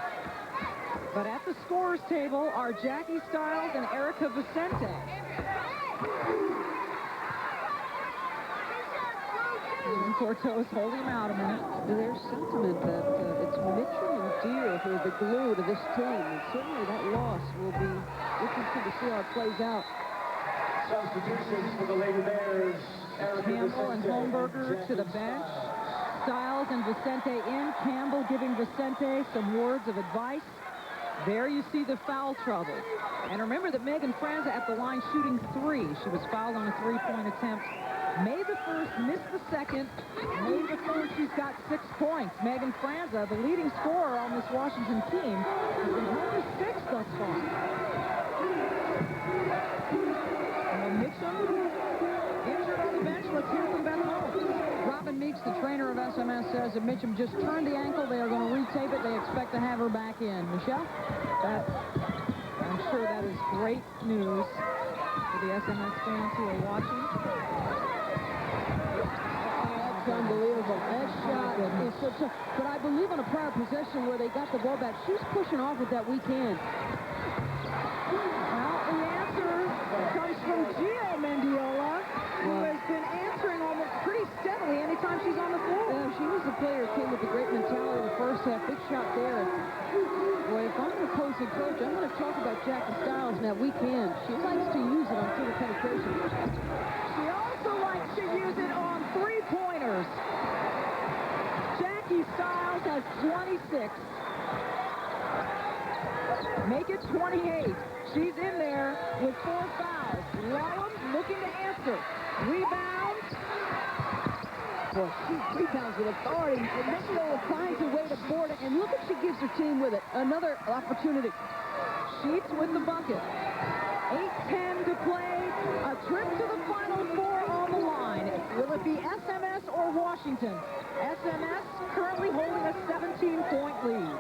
But at the scorer's table are Jackie Stiles and Erica Vicente. And Cortos holding him out a minute. There's sentiment that it's Mitchum and Deere the glue to this team. And certainly that loss will be interesting to see how it plays out. Substitutions for the Lady Bears. Campbell and Holmberger to the bench. Stiles and Vicente in. Campbell giving Vicente some words of advice. There you see the foul trouble. And remember that Megan Franza at the line shooting 3. She was fouled on a 3-point attempt. Made the first, missed the second. Made the third, she's got 6 points. Megan Franza, the leading scorer on this Washington team, has been held to 6 thus far. Mitchum injured on the bench. Let's hear from Beth Holmes. Robin Meeks, the trainer of SMS, says that Mitchum just turned the ankle. They are going to retape it. They expect to have her back in. Michelle? I'm sure that is great news for the SMS fans who are watching. That's unbelievable. That shot is so tough. But I believe on a prior possession where they got the ball back, she was pushing off with that weak hand. Well, the answer comes from Gio Mendiola, who has been answering almost pretty steadily anytime she's on the floor. Yeah, she was the player who came with a great mentality in the first half. Big shot there. Boy, if I'm an opposing coach, I'm going to talk about Jackie Stiles and that weak hand. She likes to use it on total penetration. She also likes to use it on three-pointers. Jackie Stiles has 26. Make it 28. She's in there with 4 fouls. Lawlem looking to answer. Rebound. Boy, she rebounds with authority. And Mendiola finds a way to board it. And look what she gives her team with it. Another opportunity. Sheets with the bucket. 8:10 to play. A trip to the Final Four on the line. Will it be SMS or Washington? SMS currently holding a 17-point lead.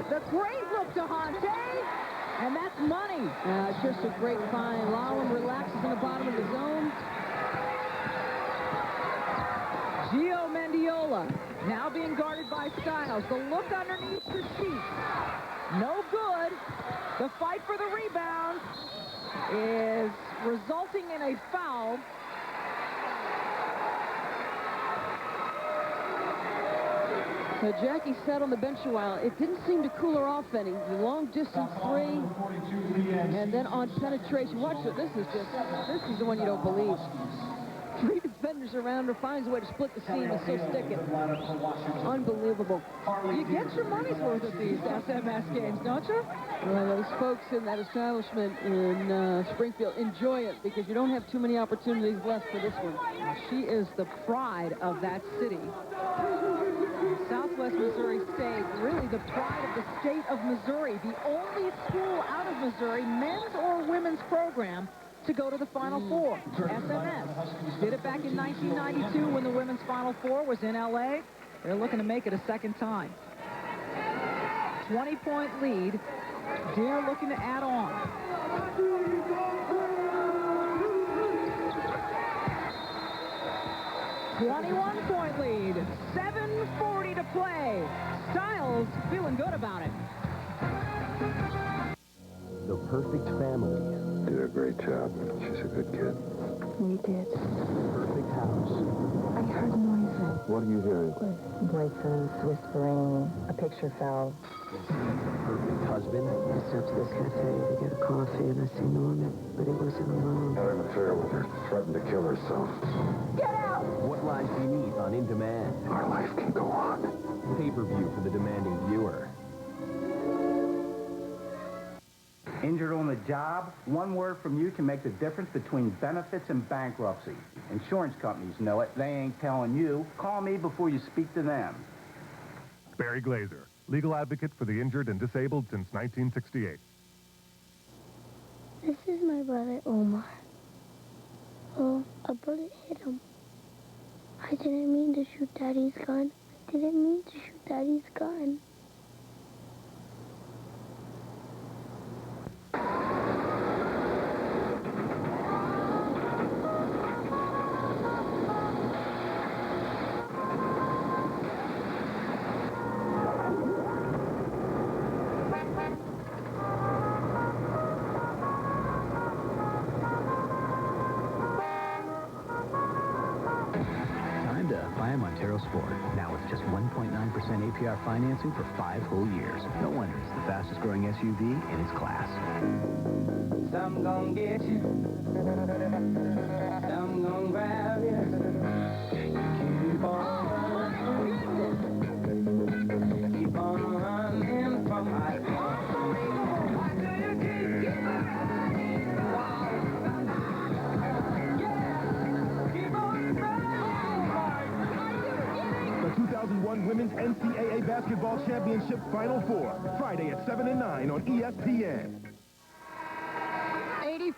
The great look to Hante, and that's money. Just a great find. Lawlem relaxes in the bottom of the zone. Gio Mendiola now being guarded by Stiles. The look underneath the sheet. No good. The fight for the rebound is resulting in a foul. So Jackie sat on the bench a while. It didn't seem to cool her off any. The long distance 3, and then on penetration. Watch it. This is the one you don't believe. 3 defenders around her, finds a way to split the seam and still stick it. Unbelievable. You get your money's worth at these SMS games, don't you? Well, those folks in that establishment in Springfield enjoy it because you don't have too many opportunities left for this one. She is the pride of that city. Southwest Missouri State, really the pride of the state of Missouri. The only school out of Missouri, men's or women's program, to go to the Final Four. SMS did it back in 1992 when the women's Final Four was in L.A. They're looking to make it a second time. 20-point lead. Deere looking to add on. $21-point lead. 7:40 to play. Stiles feeling good about it. The perfect family. Did a great job. She's a good kid. We did. Perfect house. I heard noises. What are you hearing? Voices, whispering. A picture fell. Perfect husband. I stepped to this cafe to get a coffee, and I see Norman, but he wasn't alone. Had an affair with her. Threatened to kill herself. Get out! What lies beneath on In Demand? Our life can go on. Pay-per-view for the demanding viewer. Injured on the job? One word from you can make the difference between benefits and bankruptcy. Insurance companies know it. They ain't telling you. Call me before you speak to them. Barry Glazer, legal advocate for the injured and disabled since 1968. This is my brother, Omar. Oh, a bullet hit him. I didn't mean to shoot Daddy's gun. I didn't mean to shoot Daddy's gun. sport. Now with just 1.9% APR financing for 5 whole years. No wonder it's the fastest growing SUV in its class. Some gon' get you, some gon' grab you. Keep on running from my The 2001 Women's NCAA Basketball Championship Final Four, Friday at 7 and 9 on ESPN.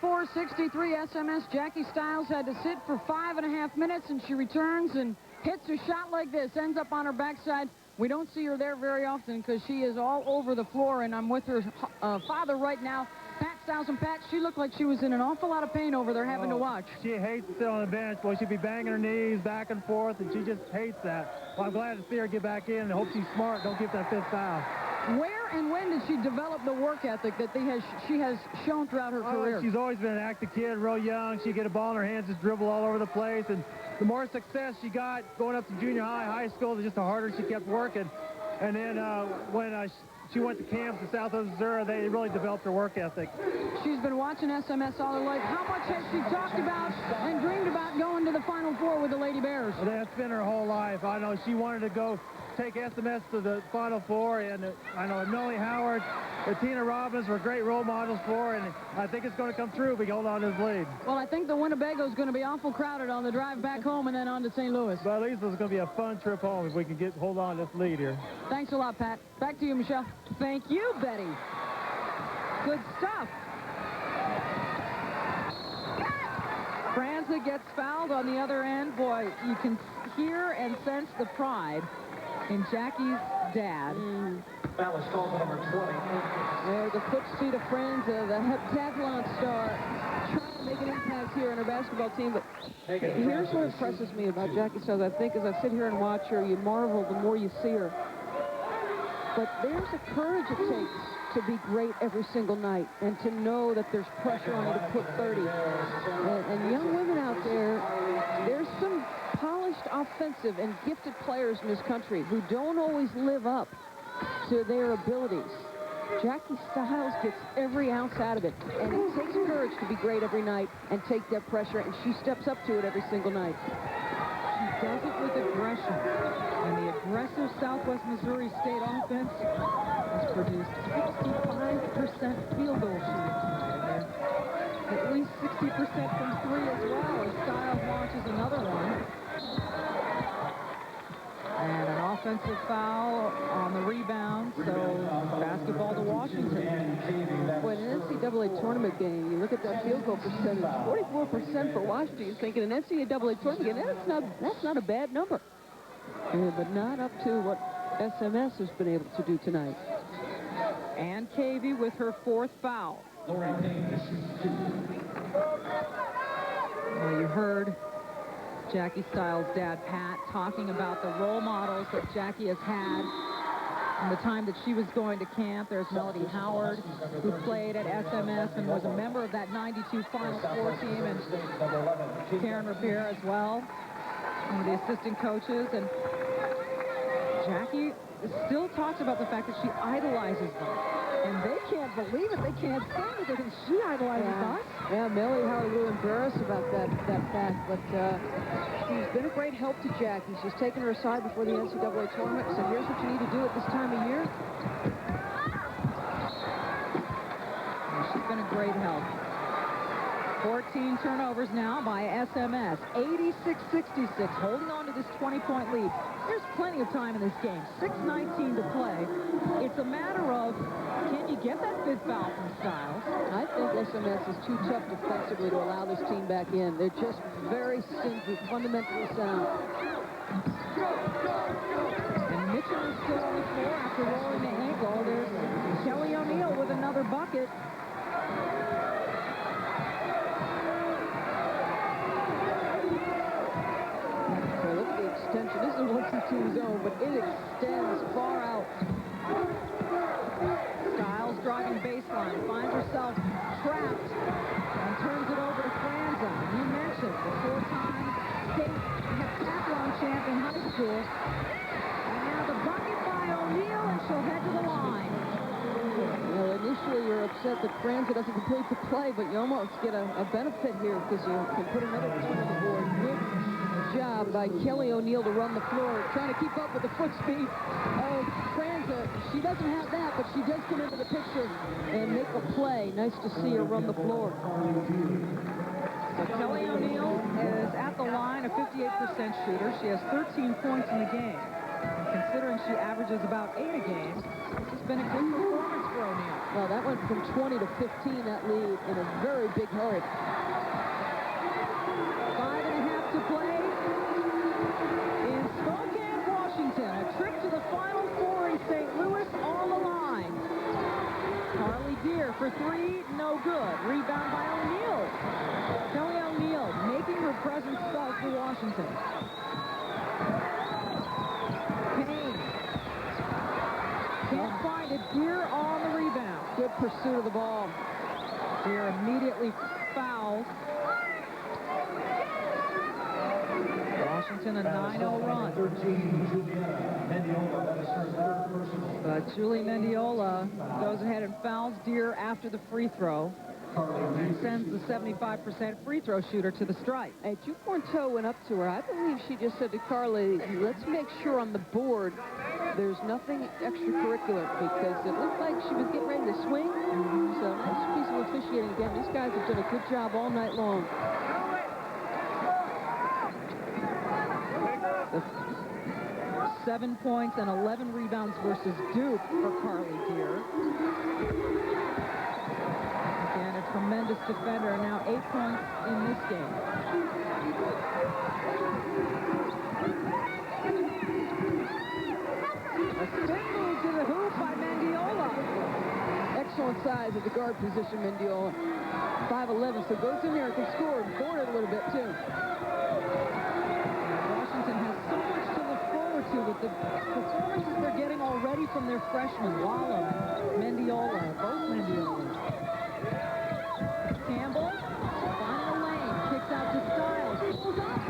84-63 SMS. Jackie Stiles had to sit for 5.5 minutes, and she returns and hits a shot like this, ends up on her backside. We don't see her there very often because she is all over the floor, and I'm with her father right now, Pat Stiles. And Pat, she looked like she was in an awful lot of pain over there having to watch. She hates to sit on the bench. Well, she'd be banging her knees back and forth, and she just hates that. Well, I'm glad to see her get back in and hope she's smart. Don't give that 5th foul. Where and when did she develop the work ethic that she has shown throughout her career? She's always been an active kid, real young. She'd get a ball in her hands, just dribble all over the place. And the more success she got going up to junior high, high school, just the harder she kept working. And then when she went to camps in southwest Missouri, they really developed her work ethic. She's been watching SMS all her life. How much has she talked about and dreamed about going to the Final Four with the Lady Bears? Well, that's been her whole life. I know she wanted to go take SMS to the Final Four, and I know Millie Howard and Tina Robbins were great role models for her, and I think it's going to come true if we hold on to this lead. Well, I think the Winnebago's going to be awful crowded on the drive back home and then on to St. Louis. But at least it's going to be a fun trip home if we can hold on to this lead here. Thanks a lot, Pat. Back to you, Michelle. Thank you, Betty. Good stuff. Franza gets fouled on the other end. Boy, you can hear and sense the pride in Jackie's dad. Foul is called for number 20. There, the footsuit of Franza, the heptathlon star, trying to make an impact here on her basketball team. But here's what impresses me about Jackie Stiles. I think as I sit here and watch her, you marvel the more you see her. But there's a courage it takes to be great every single night and to know that there's pressure on you to put 30. And young women out there, there's some polished offensive and gifted players in this country who don't always live up to their abilities. Jackie Stiles gets every ounce out of it, and it takes courage to be great every night and take that pressure, and she steps up to it every single night. She does it with aggression, and the aggressive Southwest Missouri State offense has produced 65% field goal shooting tonight. At least 60% from 3 as well, as Stiles launches another one. And an offensive foul on the rebound, so basketball to Washington. Boy, in an NCAA tournament game, you look at that field goal percentage, 44% for Washington. You're thinking an NCAA tournament game, that's not a bad number. But not up to what SMS has been able to do tonight. And Cavey with her 4th foul. Well, you heard Jackie Stiles' dad, Pat, talking about the role models that Jackie has had from the time that she was going to camp. There's Melody Howard, who played at SMS and was a member of that 92 Final Four team, and Karen Revere as well, one of the assistant coaches. And Jackie still talks about the fact that she idolizes them. And they can't believe it. They can't stand it. They think she idolizes us. Yeah, Melody Howard will embarrass about that fact, but she's been a great help to Jackie. She's taken her aside before the NCAA tournament and said, here's what you need to do at this time of year. And she's been a great help. 14 turnovers now by SMS. 86-66, holding on to this 20-point lead. There's plenty of time in this game. 6:19 to play. It's a matter of, can you get that 5th foul from Stiles? I think SMS is too tough defensively to allow this team back in. They're just very stingy, fundamentally sound. And Mitchell is still on the floor after rolling the ankle. There's Kelly O'Neill with another bucket. Look at the extension. This is a 1-2 zone, but it extends far out. Stiles driving baseline, finds herself trapped and turns it over to Franza. You mentioned the 4-time state heptathlon champion high school. And now the bucket by O'Neal, and she'll head to the line. Well, initially you're upset that Franza doesn't complete the play, but you almost get a benefit here because you can put another point on the board. Good job by Kelly O'Neal to run the floor, trying to keep up with the foot speed of Franza. She doesn't have that, but she does come into the picture and make a play. Nice to see her run the floor. So Kelly O'Neal is at the line, a 58% shooter. She has 13 points in the game. And considering she averages about 8 a game, this has been a good performance for O'Neal. Well, that went from 20 to 15, that lead, in a very big hurry. 5.5 to play in Spokane, Washington. A trip to the Final Four in St. Louis on the line. Carly Deer for three, no good. Rebound by O'Neal. Kelly O'Neal making her presence felt for Washington. Payne can't find it. Deer on the rebound. Good pursuit of the ball. Deer immediately fouls. Washington a 9-0 run. But Julie Mendiola goes ahead and fouls Deer after the free throw and sends the 75% free throw shooter to the stripe. Hey, Juporto went up to her. I believe she just said to Carly, let's make sure on the board there's nothing extracurricular, because it looked like she was getting ready to swing. So nice piece of officiating again. These guys have done a good job all night long. 7 points and 11 rebounds versus Duke for Carly Deer. Again, a tremendous defender, now 8 points in this game. A spin move to the hoop by Mendiola. Excellent size at the guard position, Mendiola. 5'11", so goes in there and can score and board it a little bit, too. Washington has so much to look forward to with the performances they're getting already from their freshmen. Wallum, Mendiola, both Mendiolas. Campbell finding a lane, kicks out to Stiles, pulls up.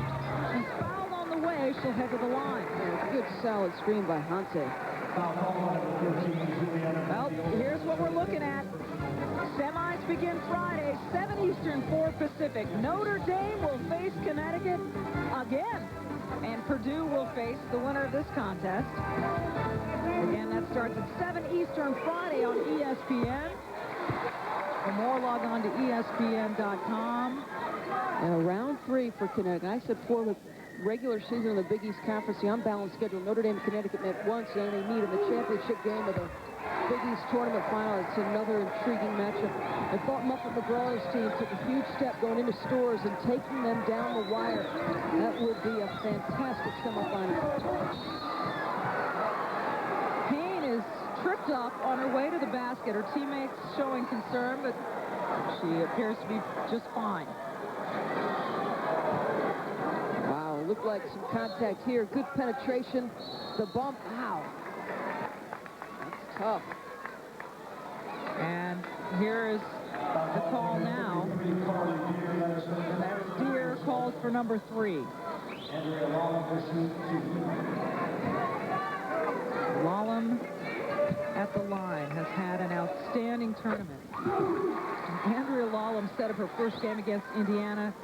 She's fouled on the way. She'll head to the line. Good solid screen by Hante. Well, here's what we're looking at. Semis begin Friday, 7 Eastern, 4 Pacific. Notre Dame will face Connecticut again, and Purdue will face the winner of this contest. Again, that starts at 7 Eastern Friday on ESPN. For more, log on to ESPN.com. Round 3 for Connecticut. I said for the regular season of the Big East Conference, the unbalanced schedule. Notre Dame and Connecticut met once, and they meet in the championship game of the Big East Tournament Final. It's another intriguing matchup. I thought Muffet McGraw's team took a huge step going into Stores and taking them down the wire. That would be a fantastic semifinal. Payne is tripped up on her way to the basket. Her teammates showing concern, but she appears to be just fine. Wow, looked like some contact here. Good penetration. The bump. Wow. That's tough. And here is the call now. And that is Deer called for number 3. Wallum at the line has had an outstanding tournament. Andrea Wallum set up her first game against Indiana.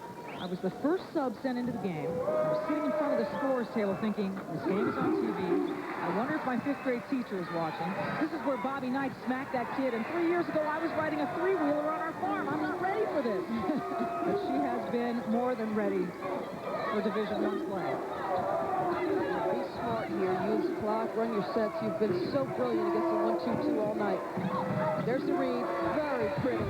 I was the first sub sent into the game. I was sitting in front of the scorer's table thinking, this game is on TV. I wonder if my 5th grade teacher is watching. This is where Bobby Knight smacked that kid. And 3 years ago, I was riding a 3-wheeler on our farm. I'm not ready for this. But she has been more than ready for Division I play. Be smart here. Use the clock. Run your sets. You've been so brilliant against the 1-2-2 all night. There's the read. Very pretty.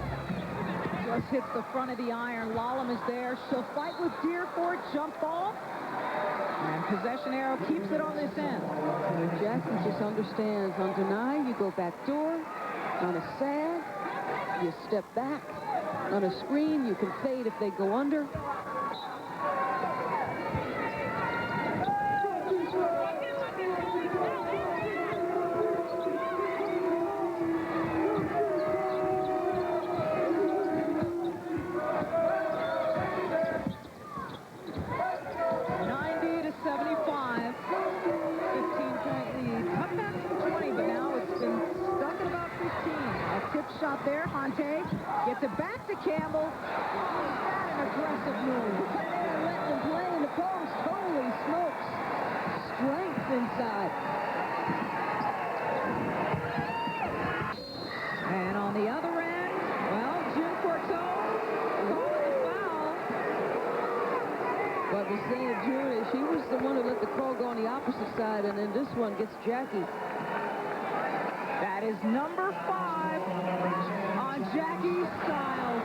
Just hits the front of the iron. Wallum is there. She'll fight with Deer for it. Jump ball. And possession arrow keeps it on this end. Jackson just understands. On deny, you go back door. On a sad, you step back. On a screen, you can fade if they go under. out there. Hante gets it back to Campbell. Is that an aggressive move? And let them play in the post. Holy smokes. Strength inside. And on the other end, well, Jim Courteau calling the foul. But Messina Jr., she was the one who let the call go on the opposite side, and then this one gets Jackie. That is number 5 on Jackie Stiles.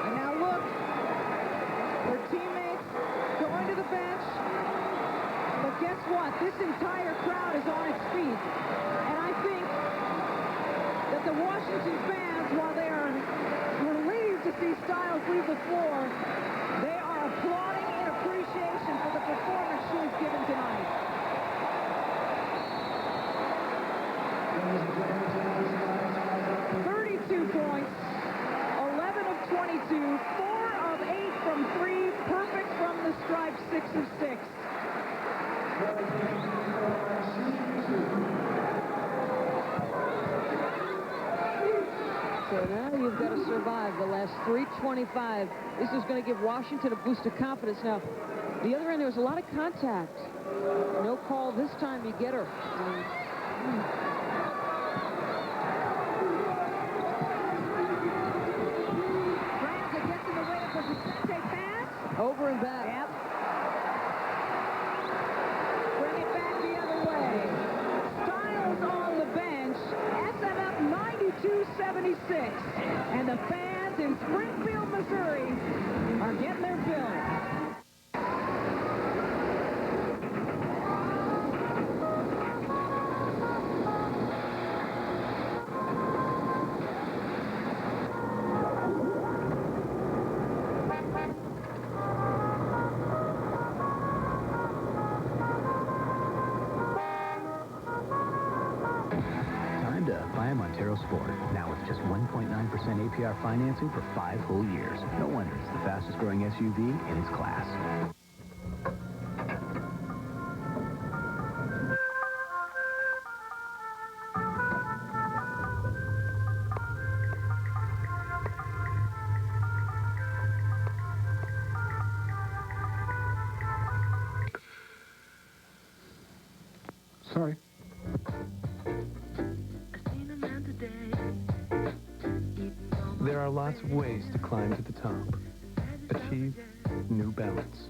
And now look, her teammates going to the bench. But guess what? This entire crowd is on its feet. And I think that the Washington fans, while they are relieved to see Stiles leave the floor, they are applauding in appreciation for the performance she has given tonight. Points, 11 of 22, 4 of 8 from 3, perfect from the stripe, 6 of 6. So now you've got to survive the last 3:25. This is going to give Washington a boost of confidence. Now, the other end, there was a lot of contact. No call this time. You get her. Over and back. Yep. Bring it back the other way. Stiles on the bench. SMF 92-76. And the fans in Springfield, Missouri are getting their fill. Sport. Now with just 1.9% APR financing for 5 whole years. No wonder it's the fastest growing SUV in its class. Sorry. There are lots of ways to climb to the top. Achieve New Balance.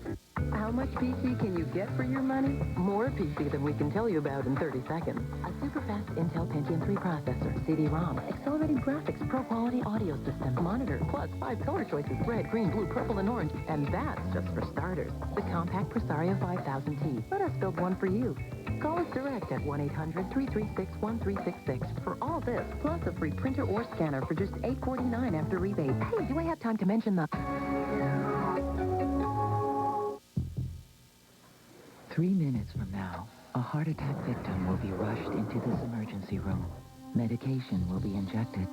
How much PC can you get for your money? More PC than we can tell you about in 30 seconds. A super-fast Intel Pentium 3 processor, CD-ROM, accelerated graphics, pro-quality audio system, monitor, plus 5 color choices, red, green, blue, purple, and orange. And that's just for starters. The compact Presario 5000T. Let us build one for you. Call us direct at 1-800-336-1366 for all this, plus a free printer or scanner for just $8.49 after rebate. Hey, do I have time to mention the... 3 minutes from now, a heart attack victim will be rushed into this emergency room. Medication will be injected.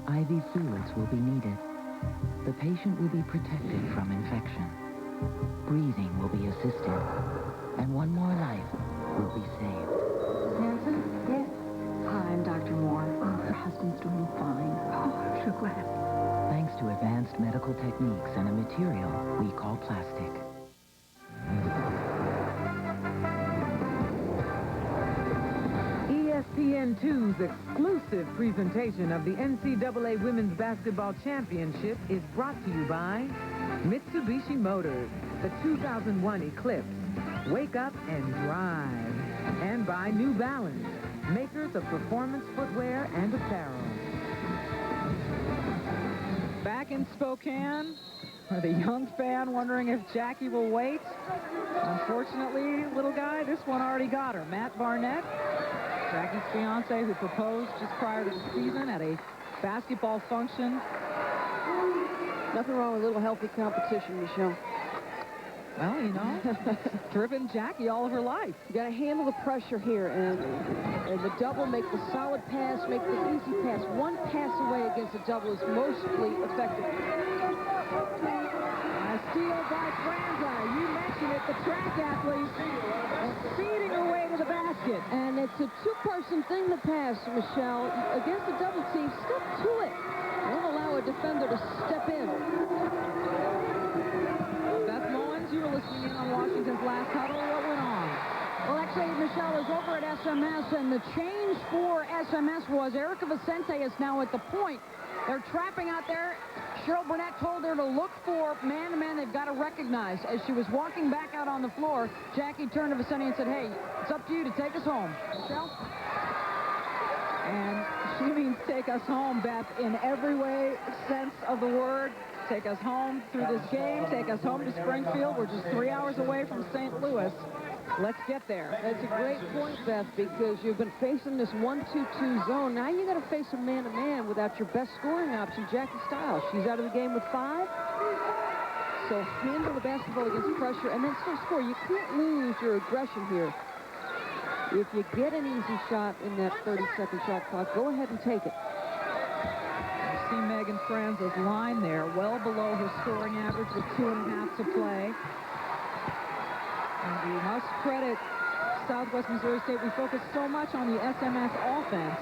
IV fluids will be needed. The patient will be protected from infection. Breathing will be assisted. And one more life will be saved. Nancy? Yes? Hi, I'm Dr. Moore. Oh, her husband's doing fine. Oh, I'm so glad. Thanks to advanced medical techniques and a material we call plastic. ESPN2's exclusive presentation of the NCAA Women's Basketball Championship is brought to you by Mitsubishi Motors, the 2001 Eclipse. Wake up and drive. And by New Balance, makers of performance footwear and apparel. Back in Spokane, for the young fan wondering if Jackie will wait. Unfortunately, little guy, this one already got her. Matt Barnett, Jackie's fiance, who proposed just prior to the season at a basketball function. Nothing wrong with a little healthy competition, Michelle. Well, you know, driven Jackie all of her life. You got to handle the pressure here, and the double, make the solid pass, make the easy pass. One pass away against a double is mostly effective. A steal by Franza. You mentioned looking at the track athlete and feeding her way to the basket. And it's a two-person thing to pass, Michelle. Against a double team, step to it. Don't allow a defender to step in. Beth Mullins, you were listening in on Washington's last huddle. What went on? Well, actually, Michelle is over at SMS, and the change for SMS was Erica Vicente is now at the point. They're trapping out there. Cheryl Burnett told her to look for man-to-man. They've got to recognize. As she was walking back out on the floor, Jackie turned to Vicente and said, hey, it's up to you to take us home. Michelle? And she means take us home, Beth, in every way, sense of the word. Take us home through this game. Take us home to Springfield. We're just 3 hours away from St. Louis. Let's get there. That's a great point, Beth, because you've been facing this 1-2-2 zone. Now you got to face a man-to-man without your best scoring option, Jackie Stiles. She's out of the game with 5. So handle the basketball against pressure and then still score. You can't lose your aggression here. If you get an easy shot in that 30-second shot clock, go ahead and take it. You see Megan Franza's line there, well below her scoring average with 2.5 to play. And we must credit Southwest Missouri State. We focus so much on the SMS offense,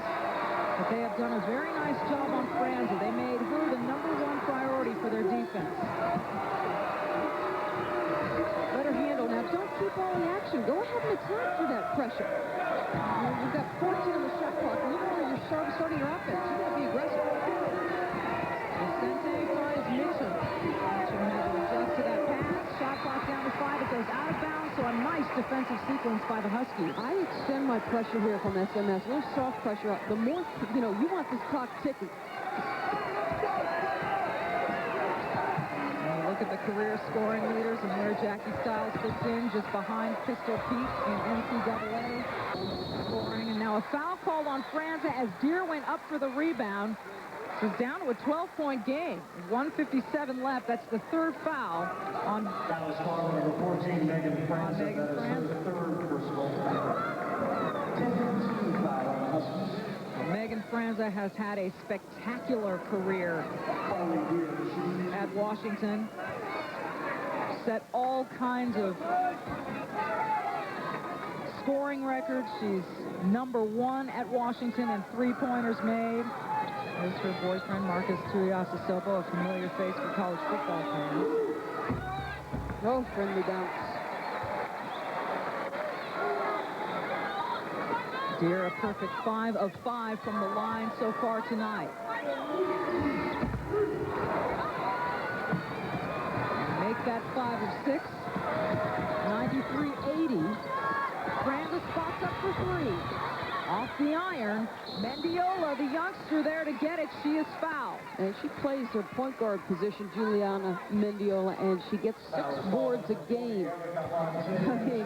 but they have done a very nice job on Franza. They made her the #1 priority for their defense. Let her handle. Now, don't keep all the action. Go ahead and attack for that pressure. You've got 14 on the shot clock. Look where you're starting your offense. You got to be aggressive. Vicente finds Mitchell. Mitchell had to adjust to that pass. Shot clock down to 5. It goes out of bounds, so a nice defensive sequence by the Huskies. I extend my pressure here from SMS. A little soft pressure. The more, you want this clock ticking. Look at the career scoring leaders and where Jackie Stiles fits in, just behind Pistol Pete in NCAA scoring. And now a foul called on Franza as Deere went up for the rebound. It's down to a 12-point game. 1:57 left. That's the third foul on number 14, Megan Franza. Megan Franza. The third personal foul. 10-15 foul on the Huskies. Megan Franza has had a spectacular career at Washington. Set all kinds of scoring records. She's #1 at Washington in three-pointers made. There's her boyfriend, Marcus Tuiasosopo, a familiar face for college football fans. No friendly bounce. Deere, a perfect 5 of 5 from the line so far tonight. Make that 5 of 6. 93-80. Franza spots up for 3. Off the iron. Mendiola, the youngster, there to get it. She is fouled. And she plays her point guard position, Juliana Mendiola, and she gets 6 boards a game. I mean,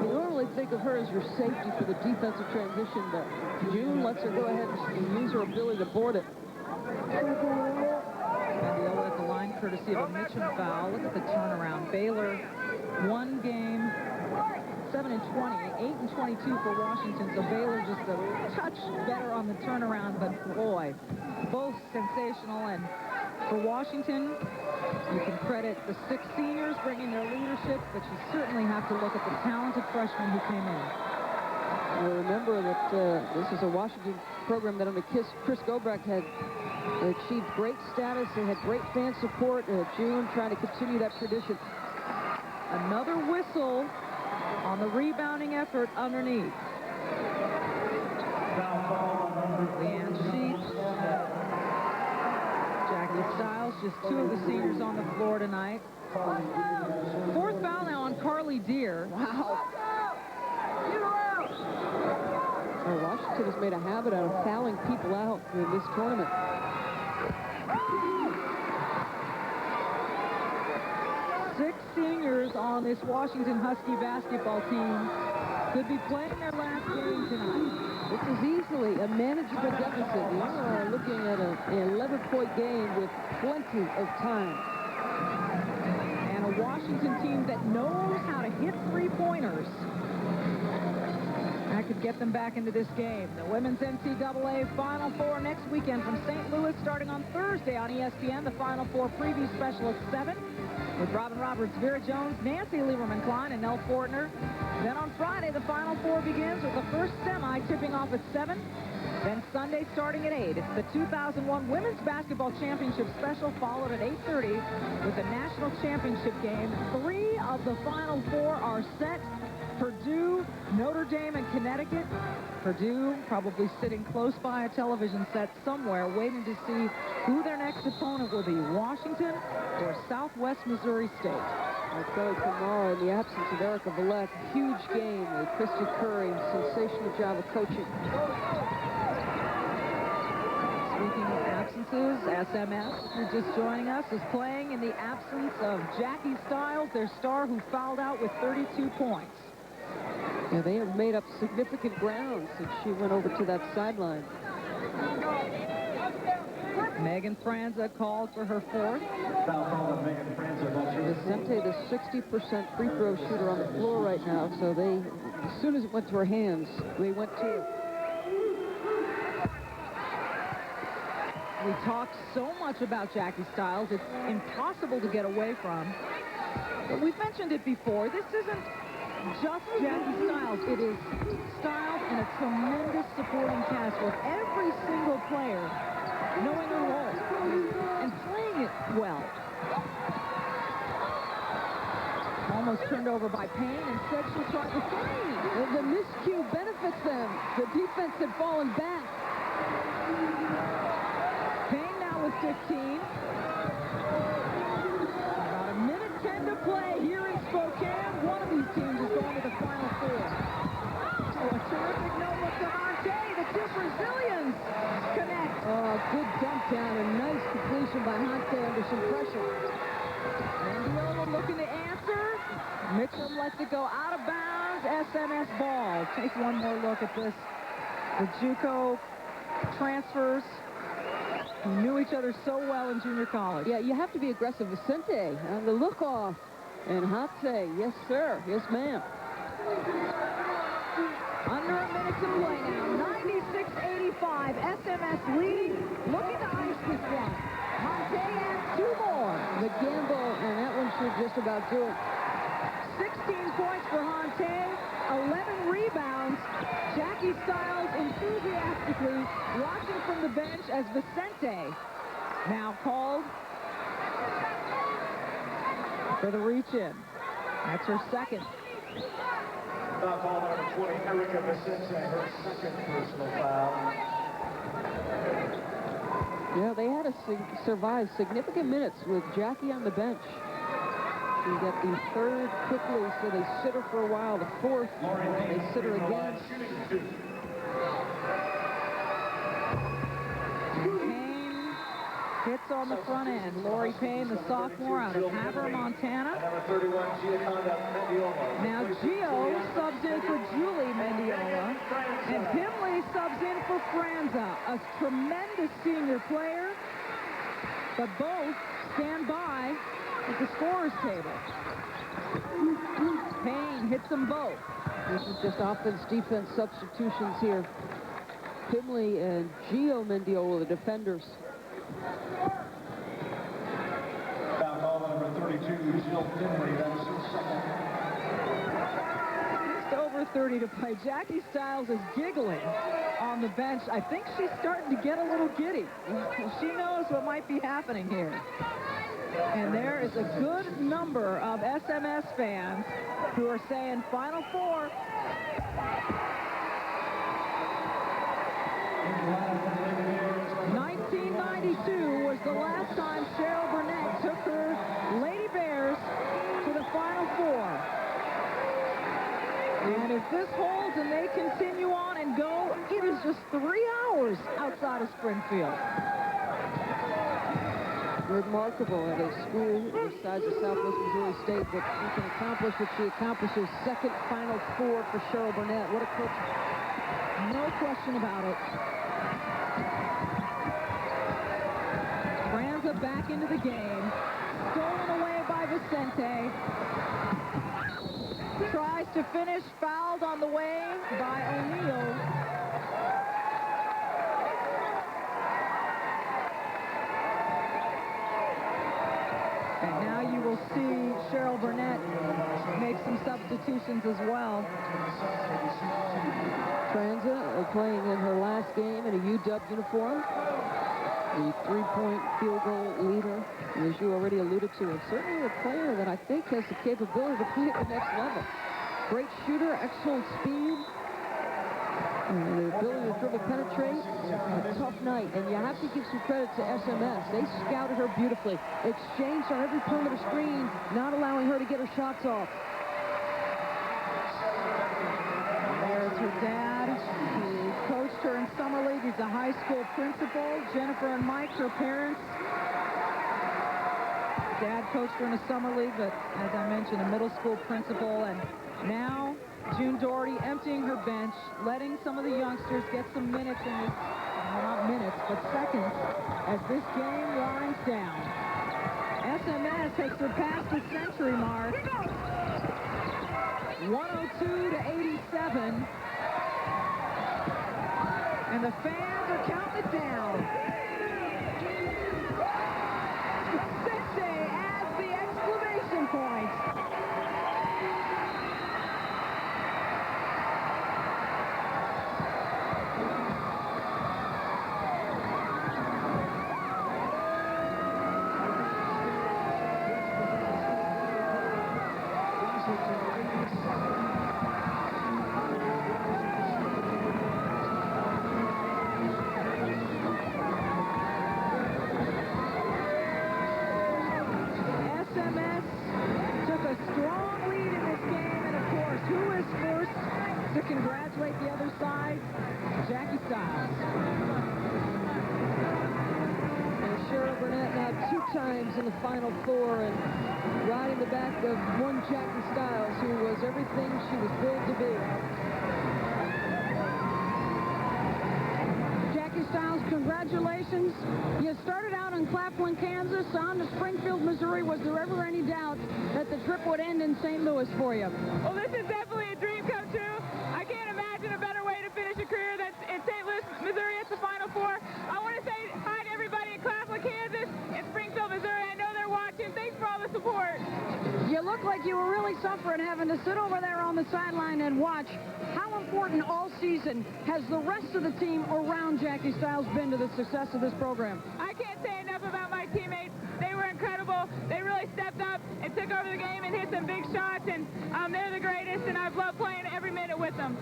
you normally think of her as your safety for the defensive transition, but June lets her go ahead and use her ability to board it. Mendiola at the line, courtesy of a Mitchum foul. Look at the turnaround. Baylor, 1 game, 7-20, 8-22 for Washington. So Baylor just a touch better on the turnaround, but boy, both sensational. And for Washington, you can credit the 6 seniors bringing their leadership, but you certainly have to look at the talented freshmen who came in. Well, remember that this is a Washington program that under Chris Gobrecht had achieved great status. They had great fan support. June trying to continue that tradition. Another whistle on the rebounding effort underneath. Leanne Sheets, Jackie Stiles, just 2 of the seniors on the floor tonight. 4th foul now on Carly Deere. Wow. Washington has made a habit out of fouling people out in this tournament. Six seniors on this Washington Husky basketball team could be playing their last game tonight. This is easily a manageable deficit. You are looking at an 11-point game with plenty of time. And a Washington team that knows how to hit three-pointers. That could get them back into this game. The women's NCAA Final Four next weekend from St. Louis, starting on Thursday on ESPN. The Final Four preview special at 7 with Robin Roberts, Vera Jones, Nancy Lieberman-Klein, and Nell Fortner. Then on Friday, the Final Four begins with the first semi tipping off at 7. Then Sunday starting at 8. It's the 2001 Women's Basketball Championship special, followed at 8:30 with the National Championship game. 3 of the Final Four are set. Purdue, Notre Dame, and Connecticut. Purdue probably sitting close by a television set somewhere, waiting to see who their next opponent will be, Washington or Southwest Missouri State. Okay, tomorrow, in the absence of Erica Villette, huge game with Christy Curry, sensational job of coaching. Speaking of absences, SMS, who's just joining us, is playing in the absence of Jackie Stiles, their star, who fouled out with 32 points. Yeah, they have made up significant ground since she went over to that sideline. Megan Franza called for her 4th. Vicente, the 60% free throw shooter on the floor right now, so they, as soon as it went to her hands, they went to her. We talked so much about Jackie Stiles, it's impossible to get away from. But we've mentioned it before. This isn't just Jackie Stiles. It is Stiles and a tremendous supporting cast with every single player knowing their role and playing it well. Almost turned over by Payne. Instead, she tried the 3. The miscue benefits them. The defense had fallen back. Payne now with 15. About a minute 10 to play here in Spokane. One of these teams is going to the Final Four. Oh, a terrific no-look to Ante. The 2 Brazilians connect. Oh, good dump down. A nice completion by Ante under some pressure. Mendiola looking to answer. Mitchell lets it go out of bounds. SMS ball. Take one more look at this. The JUCO transfers who knew each other so well in junior college. Yeah, you have to be aggressive. Vicente on the look off. And Hate, yes, sir. Yes, ma'am. Under a minute to play now. 96-85. SMS leading. Looking to ice this one. Hate adds 2 more. The gamble, and that one should just about do it. 16 points for Hante, 11 rebounds. Jackie Stiles enthusiastically watching from the bench as Vicente now called for the reach-in. That's her 2nd. Foul call number 20, Erica Vicente, her 2nd personal foul. Yeah, they had to survive significant minutes with Jackie on the bench. She got the 3rd quickly, so they sit her for a while. The 4th, they sit her again. Payne hits on the front end. Lori Payne, the sophomore out of Havre, Montana. Number 31, Gioconda Mendiola. Now Gio subs in for Julie Mendiola, and Pimley subs in for Franza, a tremendous senior player, but both stand by at the scorer's table. Payne hits them both. This is just offense-defense substitutions here. Pimley and Gio Mendiola, the defenders. Foul call number 32, Jill Pimley. That's her 2nd. Just over 30 to play. Jackie Stiles is giggling on the bench. I think she's starting to get a little giddy. She knows what might be happening here. And there is a good number of SMS fans who are saying Final Four. '92 was the last time Cheryl Burnett took her Lady Bears to the Final Four. And if this holds and they continue on and go, it is just 3 hours outside of Springfield. Remarkable at a school the size of Southwest Missouri State that she can accomplish what she accomplishes. 2nd Final Four for Cheryl Burnett. What a coach. No question about it. Franza back into the game. Stolen away by Vicente. Tries to finish, fouled on the way by O'Neal. And now you will see Cheryl Burnett make some substitutions as well. Transa playing in her last game in a UW uniform. The three-point field goal leader, as you already alluded to, and certainly a player that I think has the capability to play at the next level. Great shooter, excellent speed, and the ability to dribble penetrate. A tough night, and you have to give some credit to SMS. They scouted her beautifully, exchanged on every perimeter screen, not allowing her to get her shots off. There's her dad. He coached her in summer league. He's a high school principal. Jennifer and Mike, her parents. Dad coached her in a summer league, but as I mentioned, a middle school principal. And now June Doherty emptying her bench, letting some of the youngsters get some minutes in this, well, not minutes, but seconds, as this game winds down. SMS has surpassed the century mark. 102-87. And the fans are counting it down. Sensei adds the exclamation point. To congratulate the other side, Jackie Stiles. And Cheryl Burnett now 2 times in the Final Four and riding the back of one Jackie Stiles, who was everything she was billed to be. Jackie Stiles, congratulations. You started out in Claflin, Kansas, on to Springfield, Missouri. Was there ever any doubt that the trip would end in St. Louis for you? Well, this is definitely a dream come true. I can't imagine a better way to finish a career that's in St. Louis, Missouri at the Final Four. I want to say hi to everybody in Claflin, Kansas, and Springfield, Missouri. I know they're watching. Thanks for all the support. You look like you were really suffering having to sit over there on the sideline and watch. How important all season has the rest of the team around Jackie Stiles been to the success of this program? I can't say enough about my teammates. They were incredible. They really stepped up and took over the game and hit some big shots, and they're the greatest, and I've loved playing every minute with them.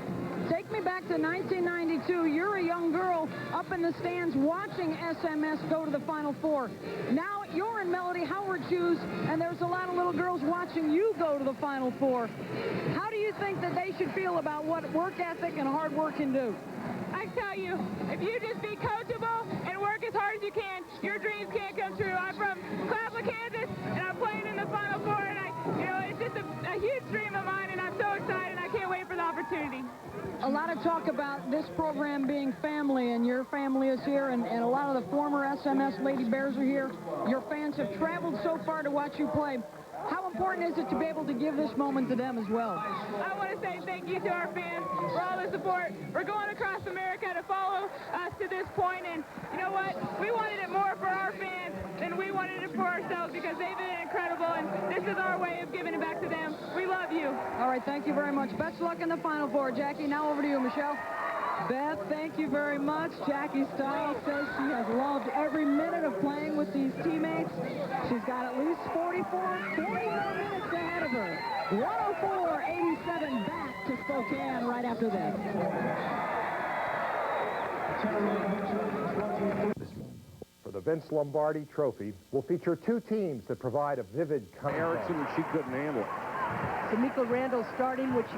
Take me back to 1992. You're a young girl up in the stands watching SMS go to the Final Four. Now you're in Melody Howard's shoes, and there's a lot of little girls watching you go to the Final Four. How do you think that they should feel about what work ethic and hard work can do? I tell you, if you just be coachable and work as hard as you can, your dreams can't come true. I'm from Claflin, Kansas, and I'm playing in the Final Four, and it's just a huge dream of mine, and I'm so excited, and I can't wait for the opportunity. A lot of talk about this program being family, and your family is here, and a lot of the former SMS Lady Bears are here. Your fans have traveled so far to watch you play. How important is it to be able to give this moment to them as well? I want to say thank you to our fans for all the support. We're going across America to follow us to this point, and you know what? We wanted it more for our fans than we wanted it for ourselves, because they've been incredible, and this is our way of giving it back to them. We love you. All right, thank you very much. Best luck in the Final Four, Jackie. Now over to you, Michelle. Beth, thank you very much. Jackie Stiles says she has loved every minute of playing with these teammates. She's got at least 40 more minutes ahead of her. 104-87 back to Spokane right after this. For the Vince Lombardi Trophy will feature 2 teams that provide a vivid comeback. Erickson, and she couldn't handle it. Tamika Randall starting, which she